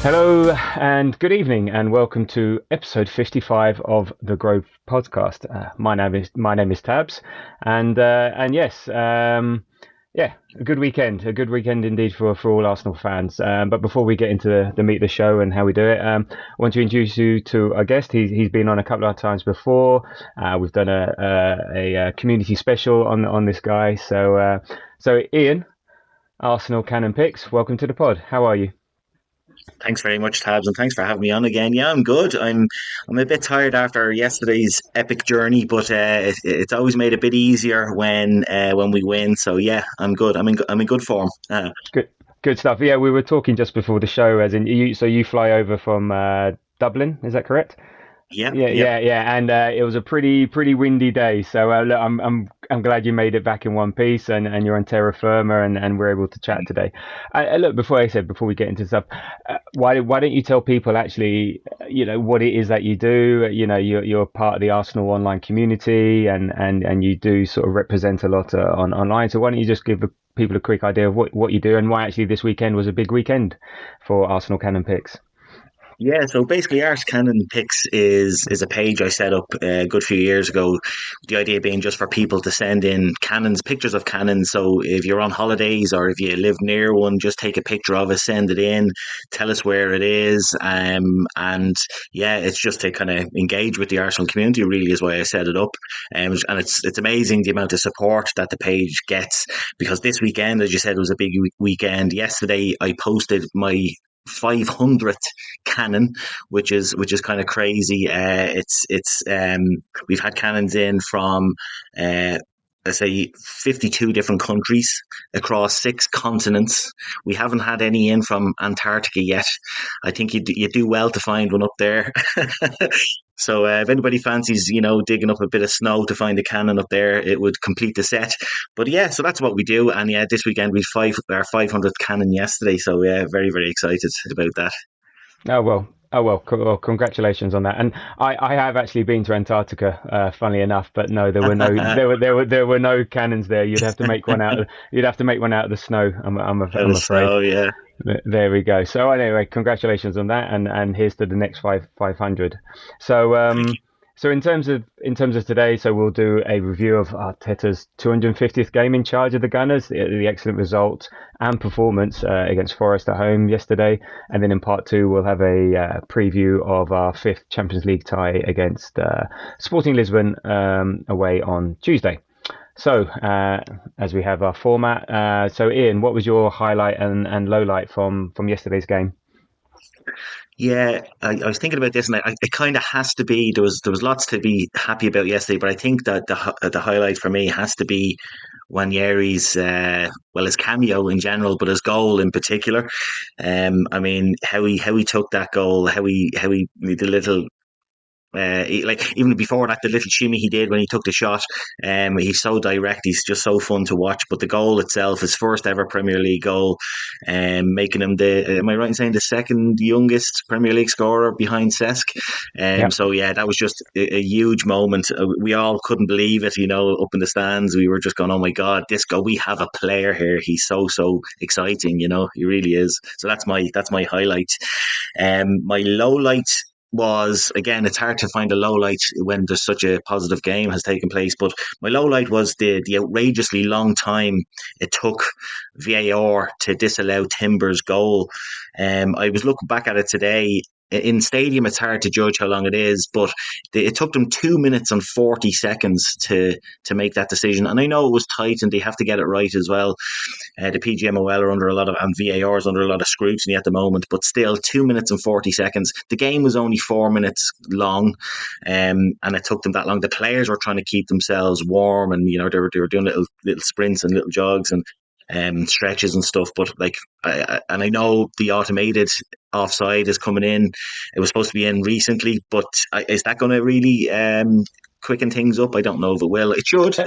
Hello and good evening, and welcome to episode 55 of the Grove Podcast. My name is Tabs, and yes, yeah, a good weekend indeed for all Arsenal fans. But before we get into the meat of the show and how we do it, I want to introduce you to our guest. He's been on a couple of times before. We've done a community special on this guy. So Ian, Arsenal Canon Picks, welcome to the pod. How are you? Thanks very much, Tabs, and thanks for having me on again. Yeah, I'm good. I'm a bit tired after yesterday's epic journey, but it's always made a bit easier when we win. So yeah, I'm good. I'm in good form. Good, good stuff. Yeah, we were talking just before the show, as in you. So you fly over from Dublin, is that correct? Yep, yep. Yeah, and it was a pretty windy day. So look, I'm glad you made it back in one piece, and you're on terra firma, and we're able to chat today. Look, before we get into stuff, why don't you tell people actually, what it is that you do? You're part of the Arsenal online community, and you do sort of represent a lot online. So why don't you just give people a quick idea of what you do and why actually this weekend was a big weekend for Arsenal Canon Picks? Yeah, so basically, Art Cannon Picks is a page I set up a good few years ago. The idea being just for people to send in cannons, pictures of cannons. So if you're on holidays or if you live near one, just take a picture of it, send it in, tell us where it is, and yeah, it's just to kind of engage with the Arsenal community. Really, is why I set it up, and it's amazing the amount of support that the page gets because this weekend, as you said, was a big weekend. Yesterday, I posted my 500th cannon, which is kind of crazy. We've had cannons in from uh, let's say 52 different countries across six continents. We haven't had any in from Antarctica yet. I think you do well to find one up there. So if anybody fancies, digging up a bit of snow to find a cannon up there, it would complete the set. But yeah, so that's what we do. And yeah, this weekend we our 500th cannon yesterday. So yeah, very very excited about that. Well, congratulations on that. And I have actually been to Antarctica, funnily enough, but no, there were no there were no cannons there. You'd have to make one out of the snow. Out I'm of afraid. snow, yeah. There we go. So anyway, congratulations on that, and here's to the next 500. So Thank you. in terms of today, so we'll do a review of Arteta's 250th game in charge of the Gunners, the excellent result and performance against Forest at home yesterday, and then in part two we'll have a preview of our fifth Champions League tie against Sporting Lisbon away on Tuesday. So, as we have our format, so Ian, what was your highlight and low light from yesterday's game? Yeah, I was thinking about this, and it kind of has to be. There was lots to be happy about yesterday, but I think that the highlight for me has to be Nwaneri's his cameo in general, but his goal in particular. I mean how he took that goal, how he the little like even before that, the little shimmy he did when he took the shot, he's so direct. He's just so fun to watch. But the goal itself, his first ever Premier League goal, making him am I right in saying the second youngest Premier League scorer behind Cesc? Yeah. So yeah, that was just a huge moment. We all couldn't believe it. Up in the stands, we were just going, "Oh my God, this guy! We have a player here. He's so exciting. He really is." So that's my highlight. My low light was, again, it's hard to find a low light when there's such a positive game has taken place, but my low light was the outrageously long time it took VAR to disallow Timber's goal. I was looking back at it today. In stadium, it's hard to judge how long it is, but it took them 2 minutes and 40 seconds to make that decision. And I know it was tight, and they have to get it right as well. The PGMOL are under a lot of, and VAR is under a lot of scrutiny at the moment, but still 2 minutes and 40 seconds. The game was only 4 minutes long, and it took them that long. The players were trying to keep themselves warm, and they were doing little sprints and little jogs and stretches and stuff. But and I know the automated offside is coming in. It was supposed to be in recently, but is that going to really quicken things up? I don't know if it will. It should,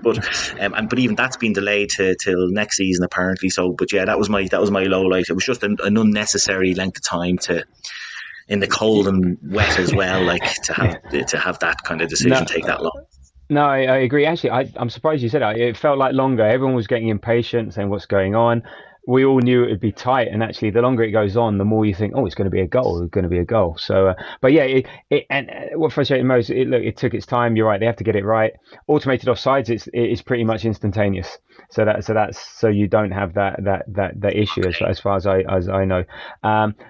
but even that's been delayed till next season apparently. So, but yeah, that was my low light. It was just an unnecessary length of time to in the cold and wet as well, like to have that kind of decision take No, that long. no, I agree. Actually, I'm surprised you said that. It felt like longer. Everyone was getting impatient, saying what's going on. we all knew it would be tight, and actually, the longer it goes on, the more you think, oh, it's going to be a goal, it's going to be a goal. So, but yeah, what frustrated most, it took its time. You're right; they have to get it right. Automated offsides, it's pretty much instantaneous. So you don't have that issue as far as I know.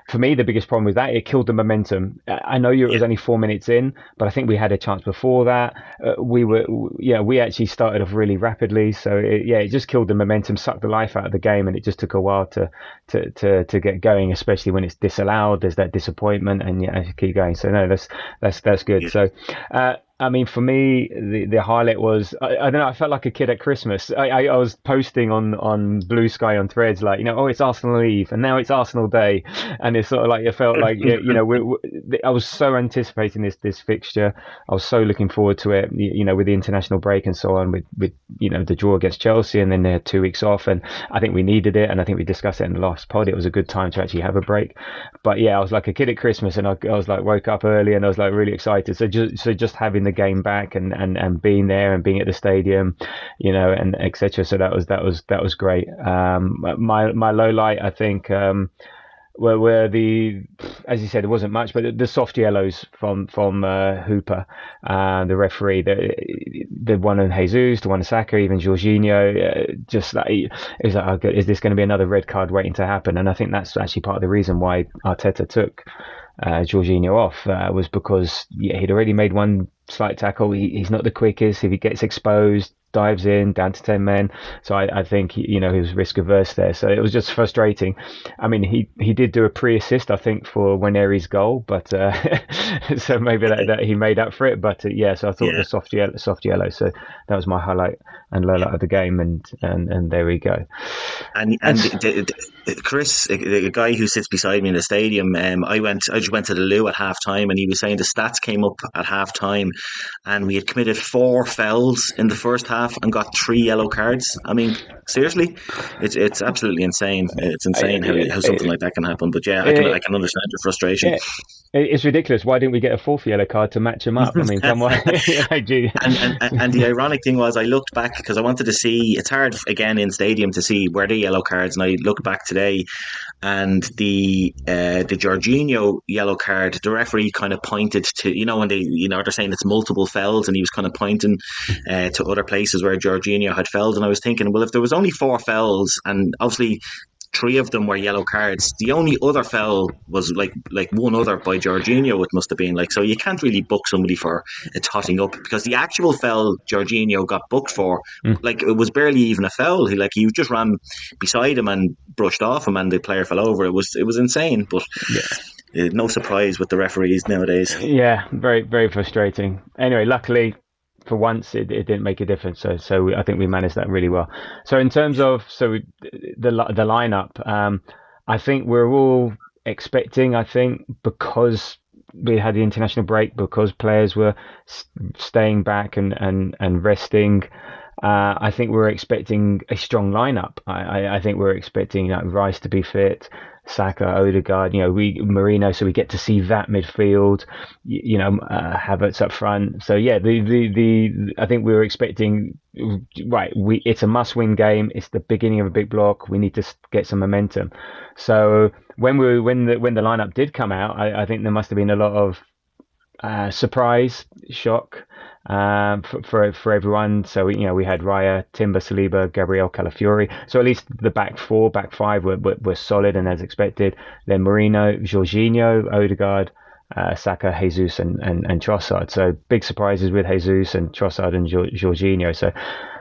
For me, the biggest problem was that it killed the momentum. I know it was only 4 minutes in, but I think we had a chance before that. We actually started off really rapidly, so it just killed the momentum, sucked the life out of the game, and it just took a while to get going, especially when it's disallowed. There's that disappointment, and keep going. So no, that's good. Yeah. So. I mean, for me, the highlight was, I don't know, I felt like a kid at Christmas. I was posting on Blue Sky on Threads, like, oh, it's Arsenal Eve, and now it's Arsenal Day. And it's sort of like, it felt like, I was so anticipating this fixture. I was so looking forward to it, with the international break and so on, with the draw against Chelsea, and then they had 2 weeks off. And I think we needed it. And I think we discussed it in the last pod. It was a good time to actually have a break. But yeah, I was like a kid at Christmas, and I was like, woke up early, and I was like really excited. So just having the game back and being there and being at the stadium, and etc. So that was great. My low light, I think, were the, as you said, it wasn't much, but the soft yellows from Hooper, the referee, the one on Jesus, the one on Saka, even Jorginho, just like, it was like, oh, good, is this going to be another red card waiting to happen? And I think that's actually part of the reason why Arteta took Jorginho off, was because he'd already made one slight tackle. He's not the quickest. If he gets exposed, dives in down to 10 men. So I think he was risk averse there. So it was just frustrating. I mean, he did do a pre-assist, I think, for Nwaneri's goal, but so maybe that he made up for it. But so I thought the soft yellow. So that was my highlight and low light of the game, and there we go. And Chris, the guy who sits beside me in the stadium, I just went to the loo at half time, and he was saying the stats came up at half time, and we had committed 4 fouls in the first half and got 3 yellow cards. I mean, seriously, it's absolutely insane. It's insane how something like that can happen. But yeah, I can understand your frustration. Yeah, it's ridiculous. Why didn't we get a 4th yellow card to match him up? I mean, come on. And the ironic thing was, I looked back because I wanted to see. It's hard again in stadium to see where the yellow cards, and I looked back today, and the Jorginho yellow card, the referee kind of pointed to, when they're saying it's multiple fouls, and he was kind of pointing to other places where Jorginho had fouled, and I was thinking, well, if there was only 4 fouls, and obviously 3 of them were yellow cards. The only other foul was like one other by Jorginho. It must have been so you can't really book somebody for a totting up, because the actual foul Jorginho got booked for, it was barely even a foul. He just ran beside him and brushed off him, and the player fell over. It was insane, but no surprise with the referees nowadays. Yeah, very very frustrating. Anyway, luckily, for once it didn't make a difference, so I think we managed that really well. So in terms of the lineup, I think we're all expecting, I think, because we had the international break, because players were staying back and resting, I think we're expecting a strong lineup. I think we're expecting Rice to be fit, Saka, Ødegaard, Marino, so we get to see that midfield, Havertz up front. So yeah, I think we were expecting, right, it's a must-win game. It's the beginning of a big block. We need to get some momentum. So when the lineup did come out, I think there must have been a lot of surprise, shock, for everyone. So we had Raya, Timber, Saliba, Gabriel, Calafiori. So at least the back 5 were solid and as expected. Then Marino, Jorginho, Ødegaard, Saka, Jesus, and Trossard. So big surprises with Jesus and Trossard and Jorginho.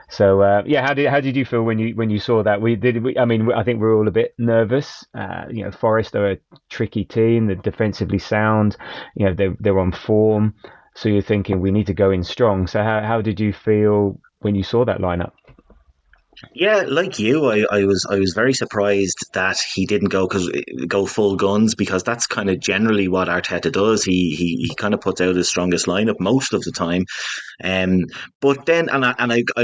So how did you feel when you saw that? I think we're all a bit nervous. Forest are a tricky team. They're defensively sound. They're on form. So you're thinking we need to go in strong. So how did you feel when you saw that lineup? Yeah, like you, I was very surprised that he didn't go full guns, because that's kind of generally what Arteta does. He kind of puts out his strongest lineup most of the time. But then, I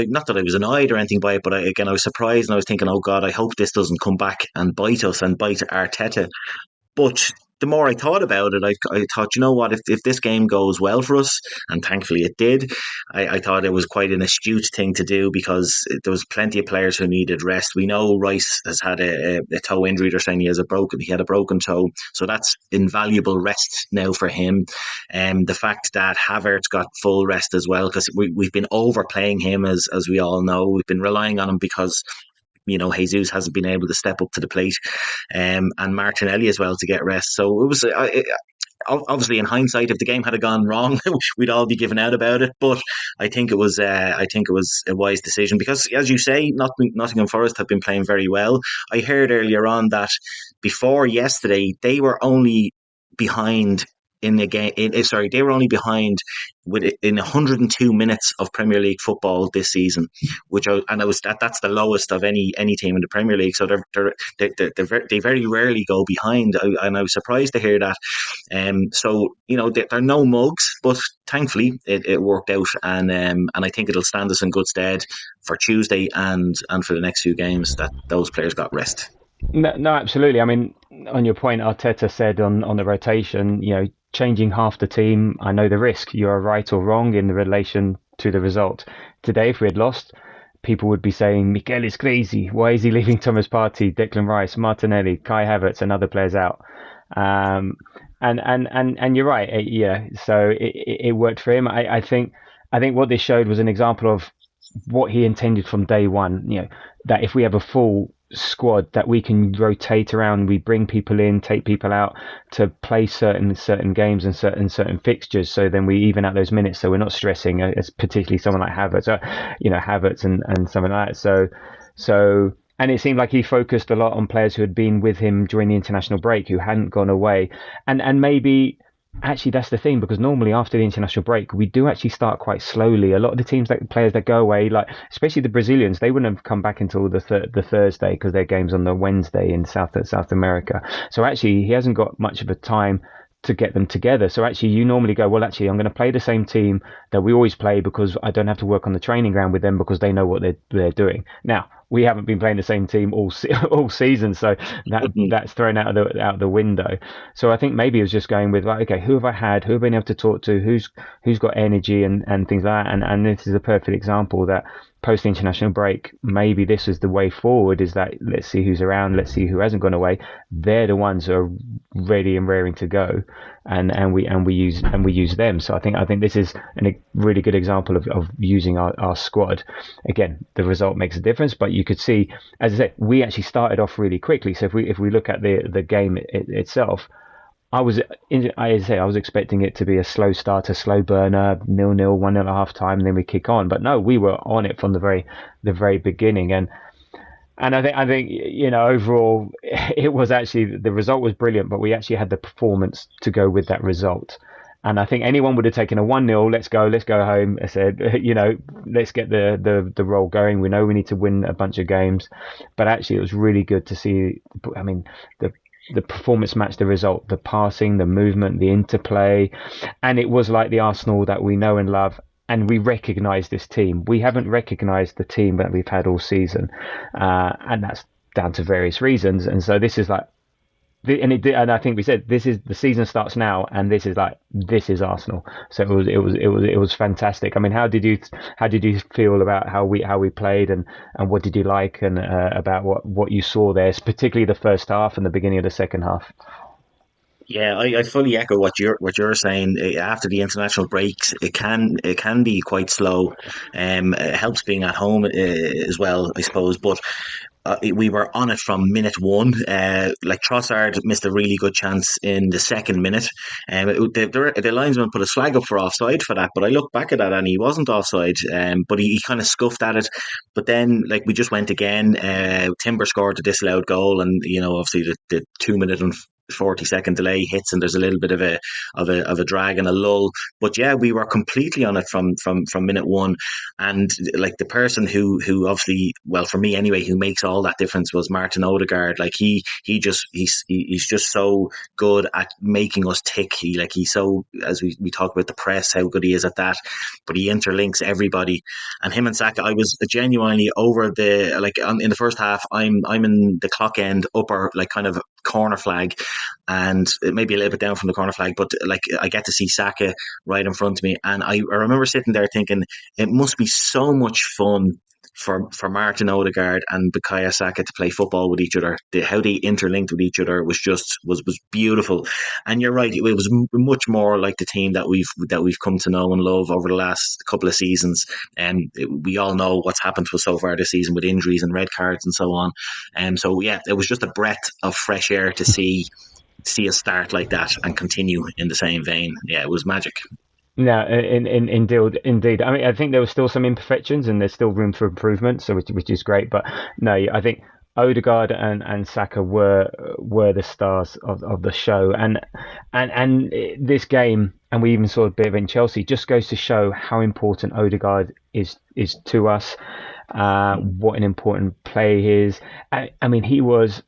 not that I was annoyed or anything by it, but I was surprised, and I was thinking, oh God, I hope this doesn't come back and bite us and bite Arteta. But the more I thought about it, I thought, you know what, if this game goes well for us, and thankfully it did, I thought it was quite an astute thing to do, because there was plenty of players who needed rest. We know Rice has had a toe injury. They're saying he had a broken toe, so that's invaluable rest now for him. The fact that Havertz got full rest as well, because we've been overplaying him, as we all know. We've been relying on him because Jesus hasn't been able to step up to the plate, and Martinelli as well to get rest. So it was obviously, in hindsight, if the game had gone wrong, we'd all be giving out about it. But I think it was a wise decision, because, as you say, Nottingham Forest have been playing very well. I heard earlier on that before yesterday they were only behind in the game. Sorry, they were only behind in 102 minutes of Premier League football this season, that's the lowest of any team in the Premier League. So they very rarely go behind, and I was surprised to hear that. So they're no mugs, but thankfully it worked out, and I think it'll stand us in good stead for Tuesday and for the next few games that those players got rest. No, no, absolutely. I mean, on your point, Arteta said on the rotation, changing half the team, I know the risk. You're right or wrong in relation to the result. Today, if we had lost, people would be saying, Mikel is crazy. Why is he leaving Thomas Partey, Declan Rice, Martinelli, Kai Havertz, and other players out? And you're right. So it worked for him. I think what this showed was an example of what he intended from day one. That if we have a full squad, that we can rotate around, we bring people in, take people out to play certain games and certain fixtures, so then we even out those minutes, so we're not stressing, as particularly someone like Havertz, Havertz and something like that. So and it seemed like he focused a lot on players who had been with him during the international break, who hadn't gone away, and maybe actually that's the thing, because normally after the international break we do actually start quite slowly. A lot of the players that go away, like especially the Brazilians, they wouldn't have come back until the Thursday, because their game's on the Wednesday in South America. So actually he hasn't got much of a time to get them together. So actually you normally go, well, actually I'm going to play the same team that we always play, because I don't have to work on the training ground with them, because they know what they're doing. Now we haven't been playing the same team all season, so that's thrown out of the window. So I think maybe it was just going with, like, okay, who have I had? Who have I been able to talk to? Who's got energy and things like that? And this is a perfect example that post international break, maybe this is the way forward. Is that let's see who's around, let's see who hasn't gone away. They're the ones who are ready and raring to go, and we use them. So I think this is a really good example of using our squad. Again, the result makes a difference, but you could see, as I said, we actually started off really quickly. So if we look at the game itself, I was expecting it to be a slow start, a slow burner, 0-0, 1-0 at half time, and then we kick on. But no, we were on it from the very beginning, and I think overall it was actually, the result was brilliant, but we actually had the performance to go with that result. And I think anyone would have taken a 1-0, let's go home. I said, let's get the roll going. We know we need to win a bunch of games, but actually it was really good to see. I mean, the performance matched the result, the passing, the movement, the interplay, and it was like the Arsenal that we know and love. And we recognise this team. We haven't recognised the team that we've had all season, and that's down to various reasons. And so this is like, and I think we said this is the season starts now, and this is Arsenal. So it was fantastic. I mean, how did you feel about how we played, and what did you like, and about what you saw there, particularly the first half and the beginning of the second half? Yeah, I fully echo what you're saying. After the international breaks, it can be quite slow. It helps being at home as well, I suppose. But we were on it from minute one. Like Trossard missed a really good chance in the second minute. The linesman put a flag up for offside for that, but I look back at that and he wasn't offside. But he kind of scuffed at it. But then, like, we just went again. Timber scored the disallowed goal, and obviously the 2 minute and 40-second delay hits, and there's a little bit of a drag and a lull. But yeah, we were completely on it from minute one. And like, the person who obviously, well, for me anyway, who makes all that difference was Martin Ødegaard. Like, he's just so good at making us tick. He's so, as we talk about the press, how good he is at that, but he interlinks everybody. And him and Saka, I was genuinely over in the first half, I'm in the clock end upper, like, kind of corner flag, and it may be a little bit down from the corner flag, but like I get to see Saka right in front of me, and I remember sitting there thinking it must be so much fun for Martin Ødegaard and Bukayo Saka to play football with each other. How they interlinked with each other was beautiful. And you're right, it was much more like the team that we've come to know and love over the last couple of seasons. And we all know what's happened to us so far this season with injuries and red cards and so on. And so yeah, it was just a breath of fresh air to see us start like that and continue in the same vein. Yeah, it was magic. No, indeed. I mean, I think there were still some imperfections, and there's still room for improvement. So, which is great. But no, I think Odegaard and Saka were the stars of the show, and this game, and we even saw a bit of it in Chelsea, just goes to show how important Odegaard is to us. What an important player he is. I mean, he was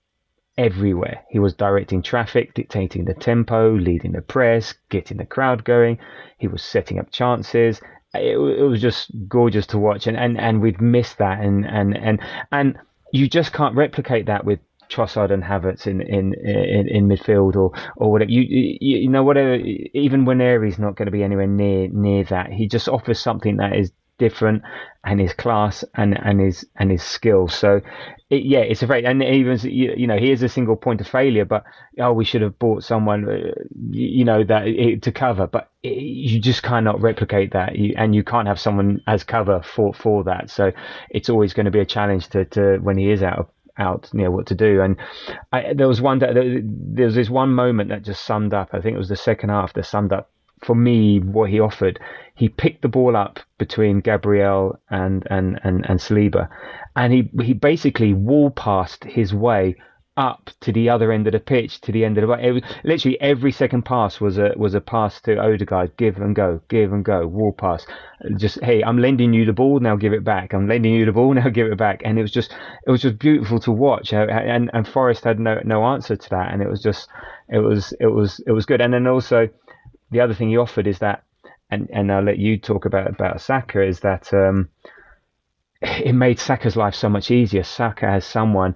everywhere. He was directing traffic, dictating the tempo, leading the press, getting the crowd going. He was setting up chances. It was just gorgeous to watch, and we've missed that, and you just can't replicate that with Trossard and Havertz in midfield or whatever. You know, whatever. Even Nwaneri's not going to be anywhere near that. He just offers something that is different, and his class and his skill. So yeah, it's a very, and even he is a single point of failure, but we should have bought someone that to cover, but you just cannot replicate that, and you can't have someone as cover for that. So it's always going to be a challenge to when he is out what to do. And there was this one moment that just summed up. I think it was the second half that summed up for me what he offered. He picked the ball up between Gabriel and Saliba, and he basically wall passed his way up to the other end of the pitch, to the end of the way. It was literally every second pass was a pass to Odegaard, give and go, wall pass. Just, hey, I'm lending you the ball, now give it back. I'm lending you the ball, now give it back. And it was just beautiful to watch. And Forest had no answer to that, and it was good. And then also the other thing he offered is that, and I'll let you talk about Saka, is that it made Saka's life so much easier. Saka has someone,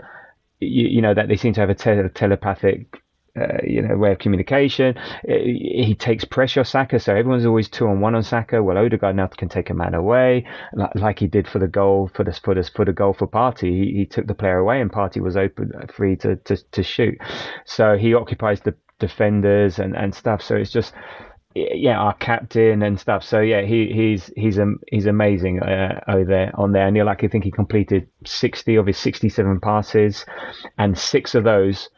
that they seem to have a telepathic, way of communication. He takes pressure off Saka, so everyone's always 2-on-1 on Saka. Well, Odegaard now can take a man away, like he did for the goal for the goal for Partey. He took the player away, and Partey was open, free to shoot. So he occupies the defenders and stuff. So it's just, yeah, our captain and stuff. So yeah, he's amazing on there. And I think he completed 60 of his 67 passes, and 6 of those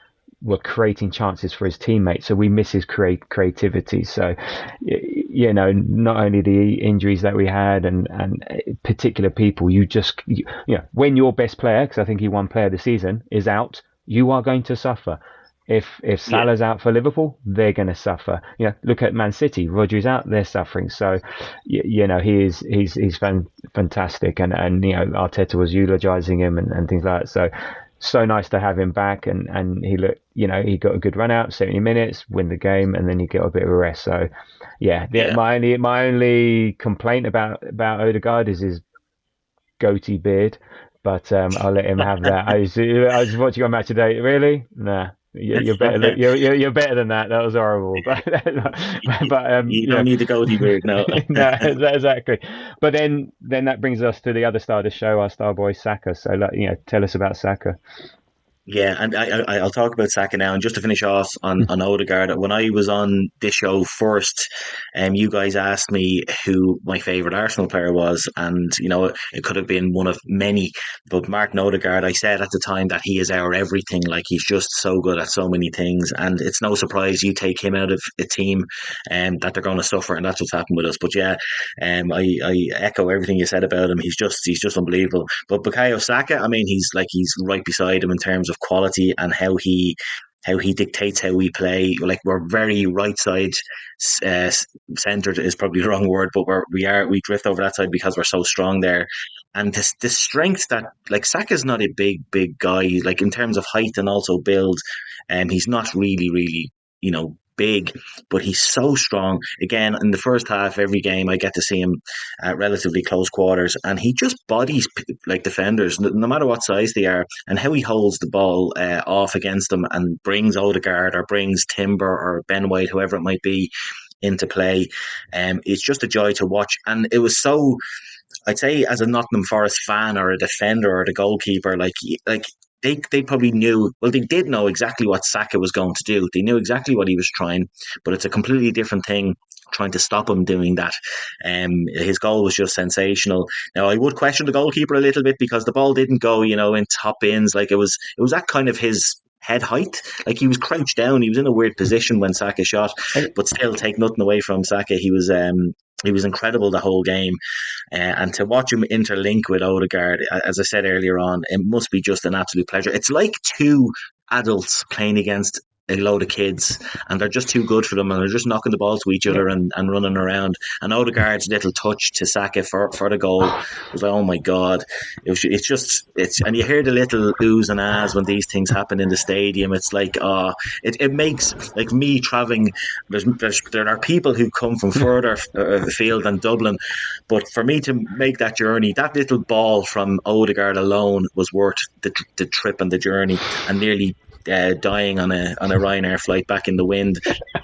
were creating chances for his teammates. So we miss his creativity. So not only the injuries that we had and particular people, when your best player, because I think he won player of the season, is out, you are going to suffer. If Salah's out for Liverpool, they're going to suffer. Look at Man City. Rodri's out, they're suffering. So, he's fantastic, and Arteta was eulogising him and things like that. So nice to have him back, and he looked, he got a good run out, 70 minutes, win the game, and then he got a bit of a rest. So, yeah. My only complaint about Odegaard is his goatee beard. But I'll let him have that. I was watching on Match Today. Really? Nah. You're better. You're better than that. That was horrible. But you don't need the goatee beard, no. no, exactly. But then that brings us to the other star of the show, our star boy Saka. So tell us about Saka. Yeah, and I'll talk about Saka now. And just to finish off on Odegaard, when I was on this show first, you guys asked me who my favourite Arsenal player was, and it could have been one of many, but Martin Ødegaard. I said at the time that he is our everything. Like, he's just so good at so many things, and it's no surprise you take him out of a team, that they're going to suffer, and that's what's happened with us. But yeah, I echo everything you said about him. He's just unbelievable. But Bukayo Saka, I mean, he's right beside him in terms of quality and how he dictates how we play. Like, we're very right side uh, centered is probably the wrong word, but we drift over that side because we're so strong there. And the strength that, like, Saka's not a big guy, like in terms of height and also build, and he's not really big, but he's so strong. Again, in the first half, every game I get to see him at relatively close quarters, and he just bodies like defenders, no matter what size they are, and how he holds the ball off against them and brings Odegaard or brings Timber or Ben White, whoever it might be, into play. It's just a joy to watch, and it was so. I'd say as a Nottingham Forest fan or a defender or the goalkeeper, like they probably knew. Well, they did know exactly what Saka was going to do. They knew exactly what he was trying, but it's a completely different thing trying to stop him doing that. His goal was just sensational. Now I would question the goalkeeper a little bit because the ball didn't go, in top bins. Like it was at kind of his head height. Like he was crouched down. He was in a weird position when Saka shot, but still take nothing away from Saka. He was incredible the whole game. And to watch him interlink with Odegaard, as I said earlier on, it must be just an absolute pleasure. It's like two adults playing against a load of kids, and they're just too good for them, and they're just knocking the ball to each other and running around. And Odegaard's little touch to Saka for the goal was like, oh my god, and you hear the little oohs and ahs when these things happen in the stadium. It's like, it makes like me traveling. There are people who come from further afield than Dublin, but for me to make that journey, that little ball from Odegaard alone was worth the trip and the journey, and nearly dying on a Ryanair flight back in the wind.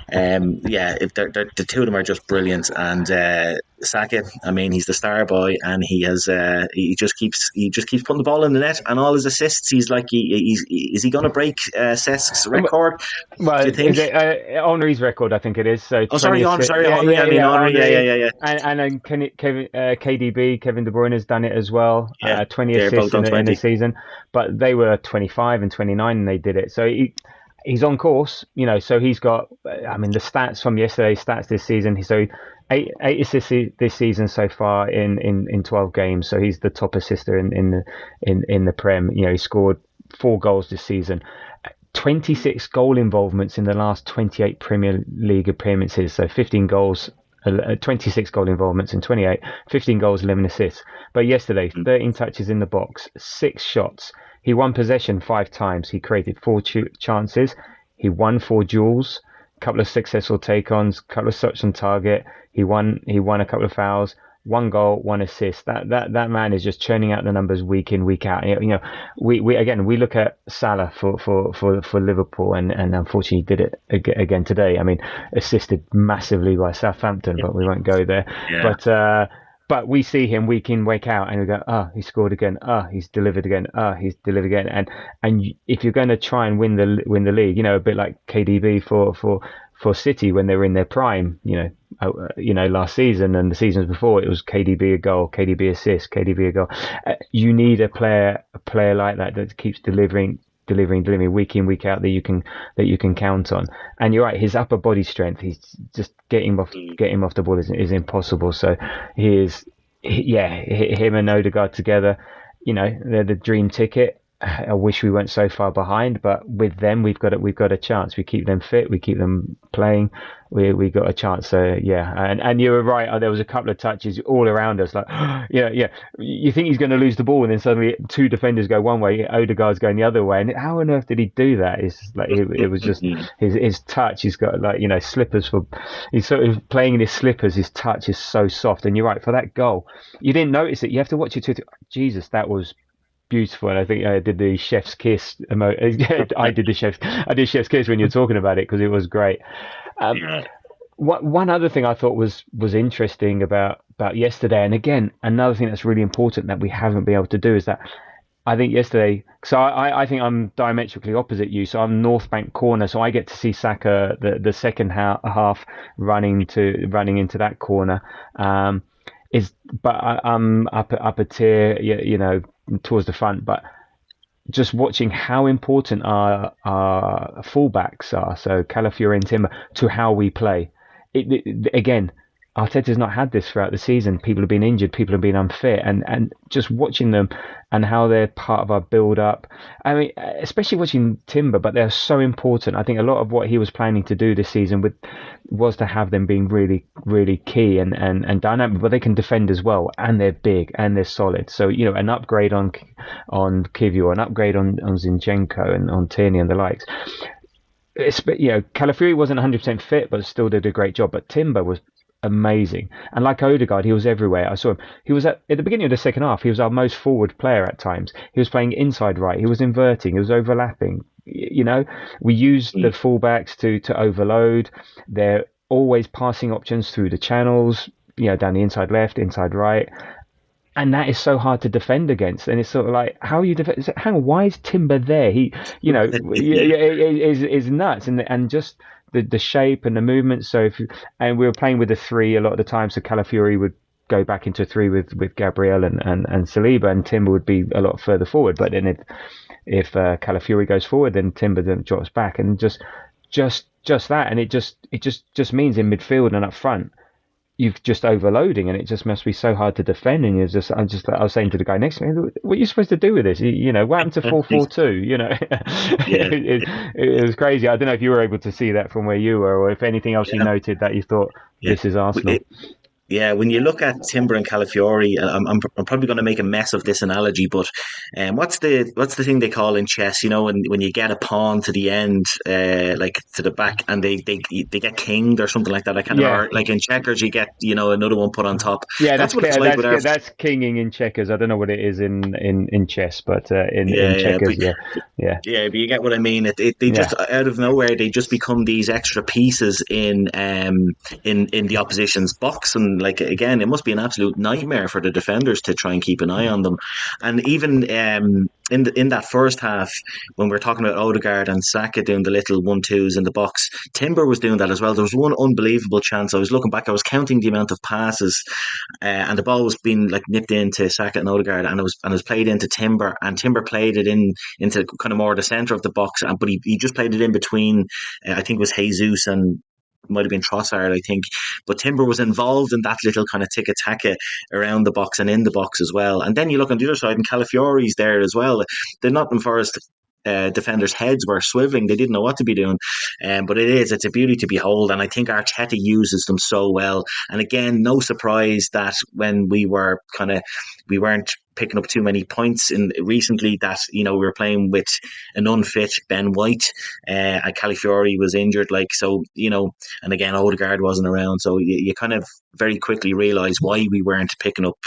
The two of them are just brilliant. And Saka, I mean, he's the star boy, and he just keeps putting the ball in the net, and all his assists. He's like, is he going to break Cesk's record? Well, Do you think? is it Henri's record? I think it is. So Henri. Henri. And then KDB, Kevin De Bruyne has done it as well. 20 assists in a season, but they were 25 and 29, and they did it. So he's on course, So he's got. I mean, the stats from yesterday's stats this season. So eight assists this season so far in 12 games. So he's the top assister in the Prem. He scored 4 goals this season. 26 goal involvements in the last 28 Premier League appearances. So 15 goals, 26 goal involvements in 28, 15 goals, 11 assists. But yesterday, 13 touches in the box, 6 shots. He won possession 5 times. He created 4 chances. He won 4 duels, a couple of successful take-ons, a couple of shots on target. He won a couple of fouls. 1 goal, 1 assist. That man is just churning out the numbers week in, week out. We look at Salah for Liverpool, and unfortunately did it again today. I mean, assisted massively by Southampton, but we won't go there. Yeah. But we see him week in, week out, and we go, he scored again. He's delivered again. He's delivered again. And if you're going to try and win the league, a bit like KDB for City when they were in their prime, last season and the seasons before, it was KDB a goal, KDB assist, KDB a goal. You need a player like that keeps delivering week in, week out, that you can count on. And you're right, his upper body strength, he's just getting off the ball is impossible. So him and Ødegaard together, they're the dream ticket. I wish we weren't so far behind, but with them we've got a chance. We keep them fit, we keep them playing, we got a chance. So and you were right. There was a couple of touches all around us, like you think he's going to lose the ball, and then suddenly 2 defenders go one way, Ødegaard's going the other way, and how on earth did he do that? It's like it was just his touch. He's got slippers for. He's sort of playing in his slippers. His touch is so soft, and you're right, for that goal, you didn't notice it. You have to watch it to Jesus, that was beautiful. And I think I did the chef's kiss. I did chef's kiss when you're talking about it, because it was great. One other thing I thought was interesting about yesterday, and again another thing that's really important that we haven't been able to do, is that I think yesterday, so I think I'm diametrically opposite you. So I'm North Bank corner, so I get to see Saka the second half running into that corner. But I'm up a tier, towards the front. But just watching how important our fullbacks are, so Calafiori and Timber, to how we play. Again, Arteta's not had this throughout the season. People have been injured, people have been unfit, and just watching them and how they're part of our build-up. I mean, especially watching Timber, but they're so important. I think a lot of what he was planning to do this season was to have them being really, really key and dynamic, but they can defend as well, and they're big and they're solid. So, an upgrade on Kivior, an upgrade on Zinchenko and on Tierney and the likes. Calafiori wasn't 100% fit, but still did a great job. But Timber was amazing, and like Ødegaard, he was everywhere. I saw him. He was at the beginning of the second half. He was our most forward player at times. He was playing inside right. He was inverting. He was overlapping. We used the Mm. fullbacks to overload. They're always passing options through the channels. Down the inside left, inside right, and that is so hard to defend against. And it's sort of like, how are you defend? Hang on, why is Timber there? He, Yeah, is nuts, and just the shape and the movement. So and we were playing with a three a lot of the time, so Calafiori would go back into three with Gabriel and Saliba, and Timber would be a lot further forward. But then if Calafiori goes forward, then Timber then drops back, and just that, and it just means in midfield and up front you've just overloading, and it just must be so hard to defend. And I was saying to the guy next to me, what are you supposed to do with this? What happened to 4-4-2? yeah. It was crazy. I don't know if you were able to see that from where you were, or if anything else you Yeah, noted that you thought yeah. this is Arsenal. Yeah, when you look at Timber and Calafiori, I'm probably going to make a mess of this analogy, but what's the thing they call in chess? When you get a pawn to the end, like to the back, and they get kinged or something like that. I can't Yeah, remember. Like in checkers, you get another one put on top. yeah, That's what it's like with our. that's kinging in checkers. I don't know what it is in chess, but in Yeah, yeah, checkers, yeah, yeah, yeah, but you get what I mean. They yeah, just out of nowhere they just become these extra pieces in the opposition's box, and like again, it must be an absolute nightmare for the defenders to try and keep an eye on them. And even in that first half, when we are talking about Odegaard and Saka doing the little 1-2s in the box, Timber was doing that as well. There was one unbelievable chance. I was looking back, I was counting the amount of passes, and the ball was being like nipped into Saka and Odegaard, and it was played into Timber, and Timber played it into kind of more the centre of the box, but he just played it in between. I think it was Jesus and might have been Trossard, I think. But Timber was involved in that little kind of tiki taka around the box and in the box as well. And then you look on the other side, and Calafiori's there as well. The Nottingham Forest defenders' heads were swiveling. They didn't know what to be doing. But it's a beauty to behold. And I think Arteta uses them so well. And again, no surprise that when we weren't picking up too many points in recently, that we were playing with an unfit Ben White, and Calafiori was injured, like, so, and again Odegaard wasn't around, so you kind of very quickly realise why we weren't picking up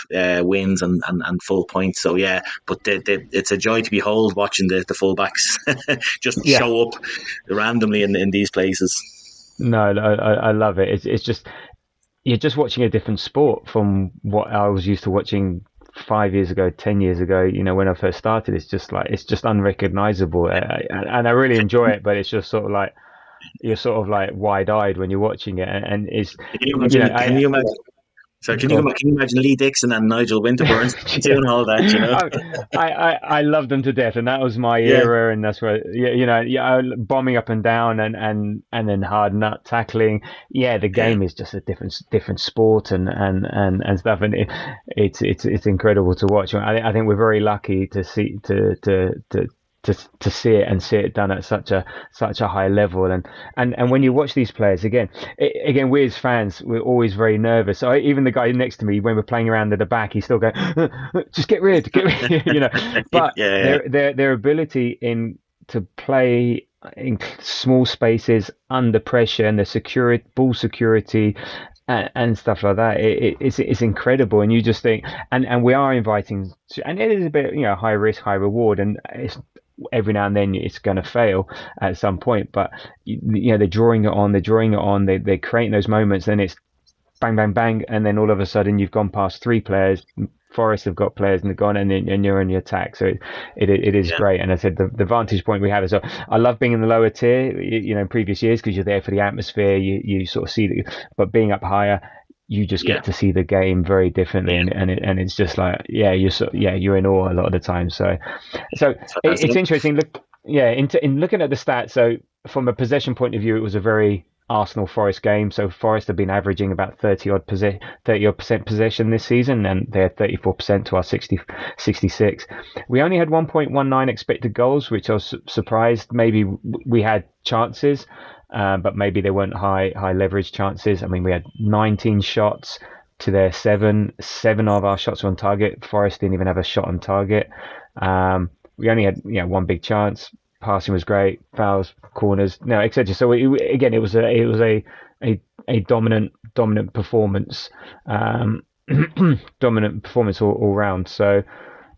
wins and full points. So yeah, but it's a joy to behold watching the fullbacks just yeah. show up randomly in these places. No, I love it. It's just you're just watching a different sport from what I was used to watching 5 years ago, 10 years ago. When I first started, it's just unrecognizable, and I really enjoy it. But it's just sort of like you're sort of like wide-eyed when you're watching it, and it's Can you imagine? Can I you imagine? So go on. can you imagine Lee Dixon and Nigel Winterburn doing all that? I love them to death, and that was my Yeah, era, and that's where yeah, bombing up and down, and then hard nut tackling. Yeah, the yeah, game is just a different sport, and stuff, and it's incredible to watch. I think we're very lucky to see it and see it done at such a high level, and when you watch these players again, we as fans, we're always very nervous. So even the guy next to me, when we're playing around at the back, he's still going just get rid but yeah, their ability in to play in small spaces under pressure, and the security, ball security, and stuff like that, it's incredible. And you just think, and we are inviting, and it is a bit high risk, high reward, and it's every now and then it's going to fail at some point, but they're drawing it on, they're creating those moments, and it's bang bang bang, and then all of a sudden you've gone past three players. Forest have got players and they're gone, and you're in the attack. So it is yeah, great. And I said the vantage point we have is, I love being in the lower tier, in previous years, because you're there for the atmosphere. You sort of see but being up higher, you just yeah, get to see the game very differently, yeah. and it's just like, yeah, you're in awe a lot of the time. So It's it's fantastic. interesting. Look, yeah, in looking at the stats. So from a possession point of view, it was a very Arsenal Forest game. So Forest have been averaging about 30-odd% possession this season, and they're 34% to our 66. We only had 1.19 expected goals, which I was surprised. Maybe we had chances, but maybe they weren't high leverage chances. I mean, we had 19 shots to their seven. Seven of our shots were on target. Forest didn't even have a shot on target. We only had one big chance. passing was great, fouls, corners, no, etc. So again, it was a dominant performance, dominant performance all round. So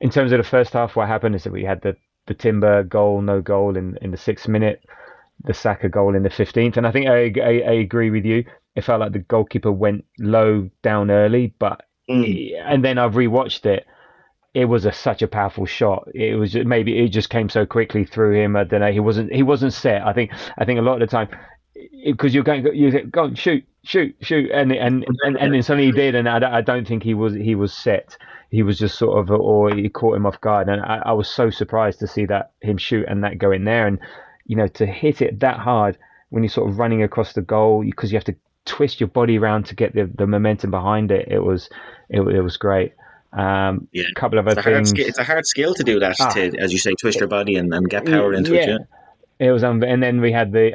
in terms of the first half, what happened is that we had the Timber goal, no goal in the 6th minute, the Saka goal in the 15th, and I think I agree with you. It felt like the goalkeeper went low down early, but and then I've rewatched it. It was such a powerful shot. It was maybe it just came so quickly through him. I don't know. He wasn't set. I think a lot of the time, because you're going shoot, and then suddenly he did, and I don't think he was set. He was just sort of, or he caught him off guard, and I was so surprised to see that him shoot and that go in there, and to hit it that hard when you're sort of running across the goal, because you have to twist your body around to get the momentum behind it. It was great. Yeah, Couple of other things. it's a hard skill to do that. Ah, To, as you say, twist your body and get power into it. yeah, Yeah, it was. And then we had the.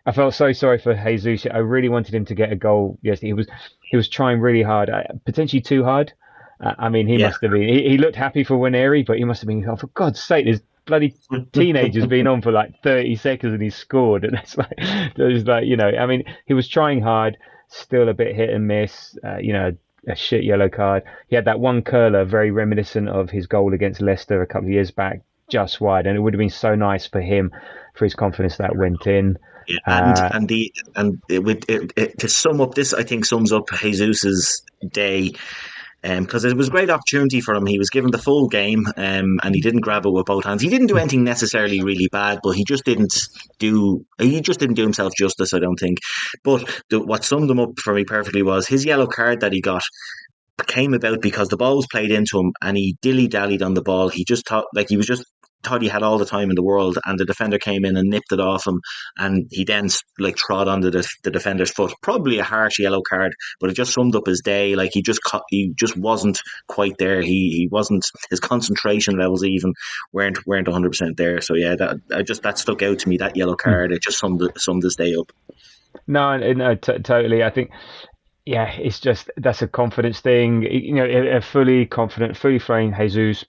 I felt so sorry for Jesus. I really wanted him to get a goal. Yes, he was trying really hard, potentially too hard. I mean, he yeah. must have been. He looked happy for Nwaneri, but he must have been. Oh, for God's sake! This bloody teenager's been on for like 30 seconds and he's scored, and it's like. I mean, he was trying hard, still a bit hit and miss. A shit yellow card. He had that one curler, very reminiscent of his goal against Leicester a couple of years back, just wide, and it would have been so nice for him, for his confidence that went in. Yeah, Uh, to sum up this, I think sums up Jesus's day, because it was a great opportunity for him. He was given the full game, and he didn't grab it with both hands. He didn't do anything necessarily really bad, but he just didn't do himself justice, I don't think. But what summed him up for me perfectly was his yellow card that he got came about because the ball was played into him and he dilly dallied on the ball. He just thought he had all the time in the world, and the defender came in and nipped it off him, and he then like trod under the defender's foot. Probably a harsh yellow card, but it just summed up his day. Like he just wasn't quite there. He wasn't, his concentration levels even weren't 100% there. So yeah, that stuck out to me. That yellow card, it just summed his day up. no, no, totally. I think, yeah, it's just that's a confidence thing. A fully confident, fully trained Jesus,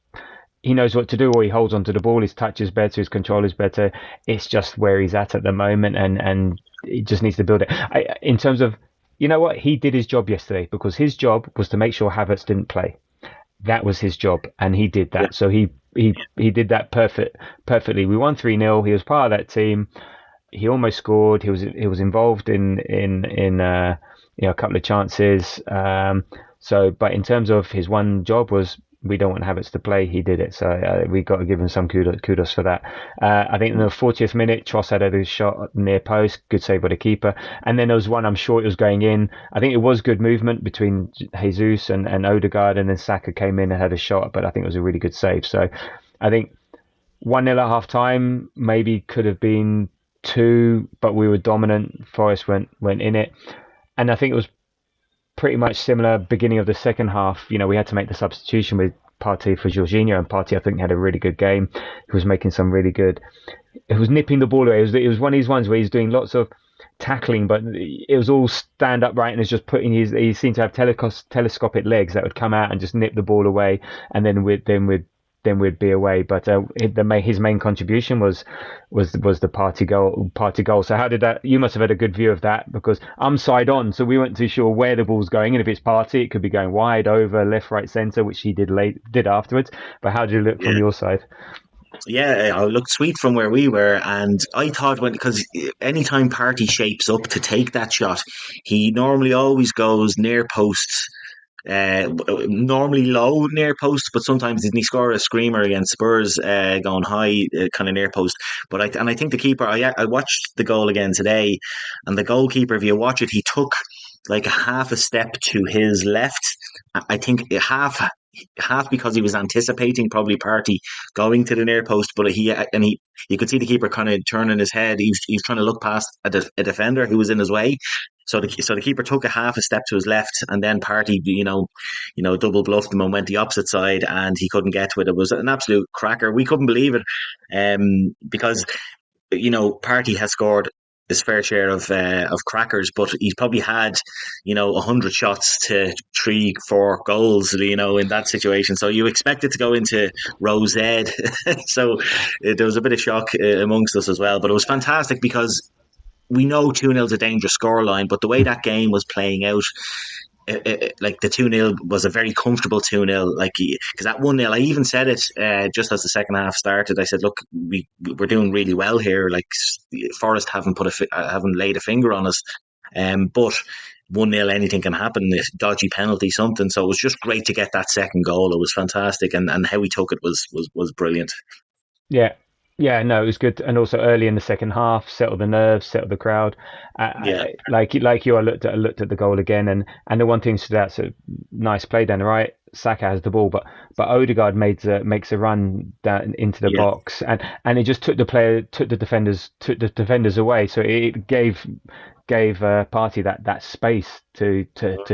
he knows what to do, or he holds onto the ball. His touch is better, his control is better. It's just where he's at the moment, and he just needs to build it. In terms of, what he did his job yesterday, because his job was to make sure Havertz didn't play. That was his job, and he did Yeah, that. So he did that perfectly. We won 3-0. He was part of that team. He almost scored. He was involved in a couple of chances. But in terms of his one job was, we don't want Havertz to play. He did it, so we got to give him some kudos for that. I think in the 40th minute, Tross had a shot near post, good save by the keeper, and then there was one, I'm sure it was going in. I think it was good movement between Jesus and Ødegaard, and then Saka came in and had a shot, but I think it was a really good save. So I think 1-0 at half time, maybe could have been 2, but we were dominant. Forest went in it, and I think it was pretty much similar beginning of the second half. We had to make the substitution with Partey for Jorginho, and Partey, I think, had a really good game. He was making some really good. He was nipping the ball away. It was one of these ones where he's doing lots of tackling, but it was all stand upright, and it's just putting he seemed to have telescopic legs that would come out and just nip the ball away, and then we'd be away. But his main contribution was the party goal. So how did that? You must have had a good view of that, because I'm side on, so we weren't too sure where the ball's going, and if it's Partey, it could be going wide, over, left, right, centre, which he did afterwards. But how did it look from yeah. your side? Yeah, it looked sweet from where we were, and I thought, because anytime Party shapes up to take that shot, he normally always goes near posts, normally low near post, but sometimes didn't he score a screamer against Spurs, going high, kind of near post. I think the keeper. I watched the goal again today, and the goalkeeper, if you watch it, he took like a half a step to his left. I think half because he was anticipating probably Party going to the near post, but he you could see the keeper kind of turning his head. He's trying to look past a defender who was in his way. So the keeper took a half a step to his left, and then Party, double bluffed him and went the opposite side, and he couldn't get to it. It was an absolute cracker. We couldn't believe it, because Party has scored his fair share of crackers, but he's probably had 100 shots to 3-4 goals, in that situation. So you expect it to go into Rose Ed. So there was a bit of shock amongst us as well, but it was fantastic because we know 2-0 is a dangerous scoreline, but the way that game was playing out, like the 2-0 was a very comfortable 2-0, like, because that 1-0, I even said it just as the second half started. I said, look, we're doing really well here, like Forest haven't laid a finger on us, but 1-0, anything can happen, a dodgy penalty, something. So it was just great to get that second goal. It was fantastic, and how he took it was brilliant. Yeah, yeah, no, it was good, and also early in the second half, settle the nerves, settle the crowd. Yeah, Like you, I looked at the goal again, and the one thing stood out. So nice play down the right. Saka has the ball, but Ødegaard makes a run down into the yeah, box, and it just took the defenders away. So it gave Party that space to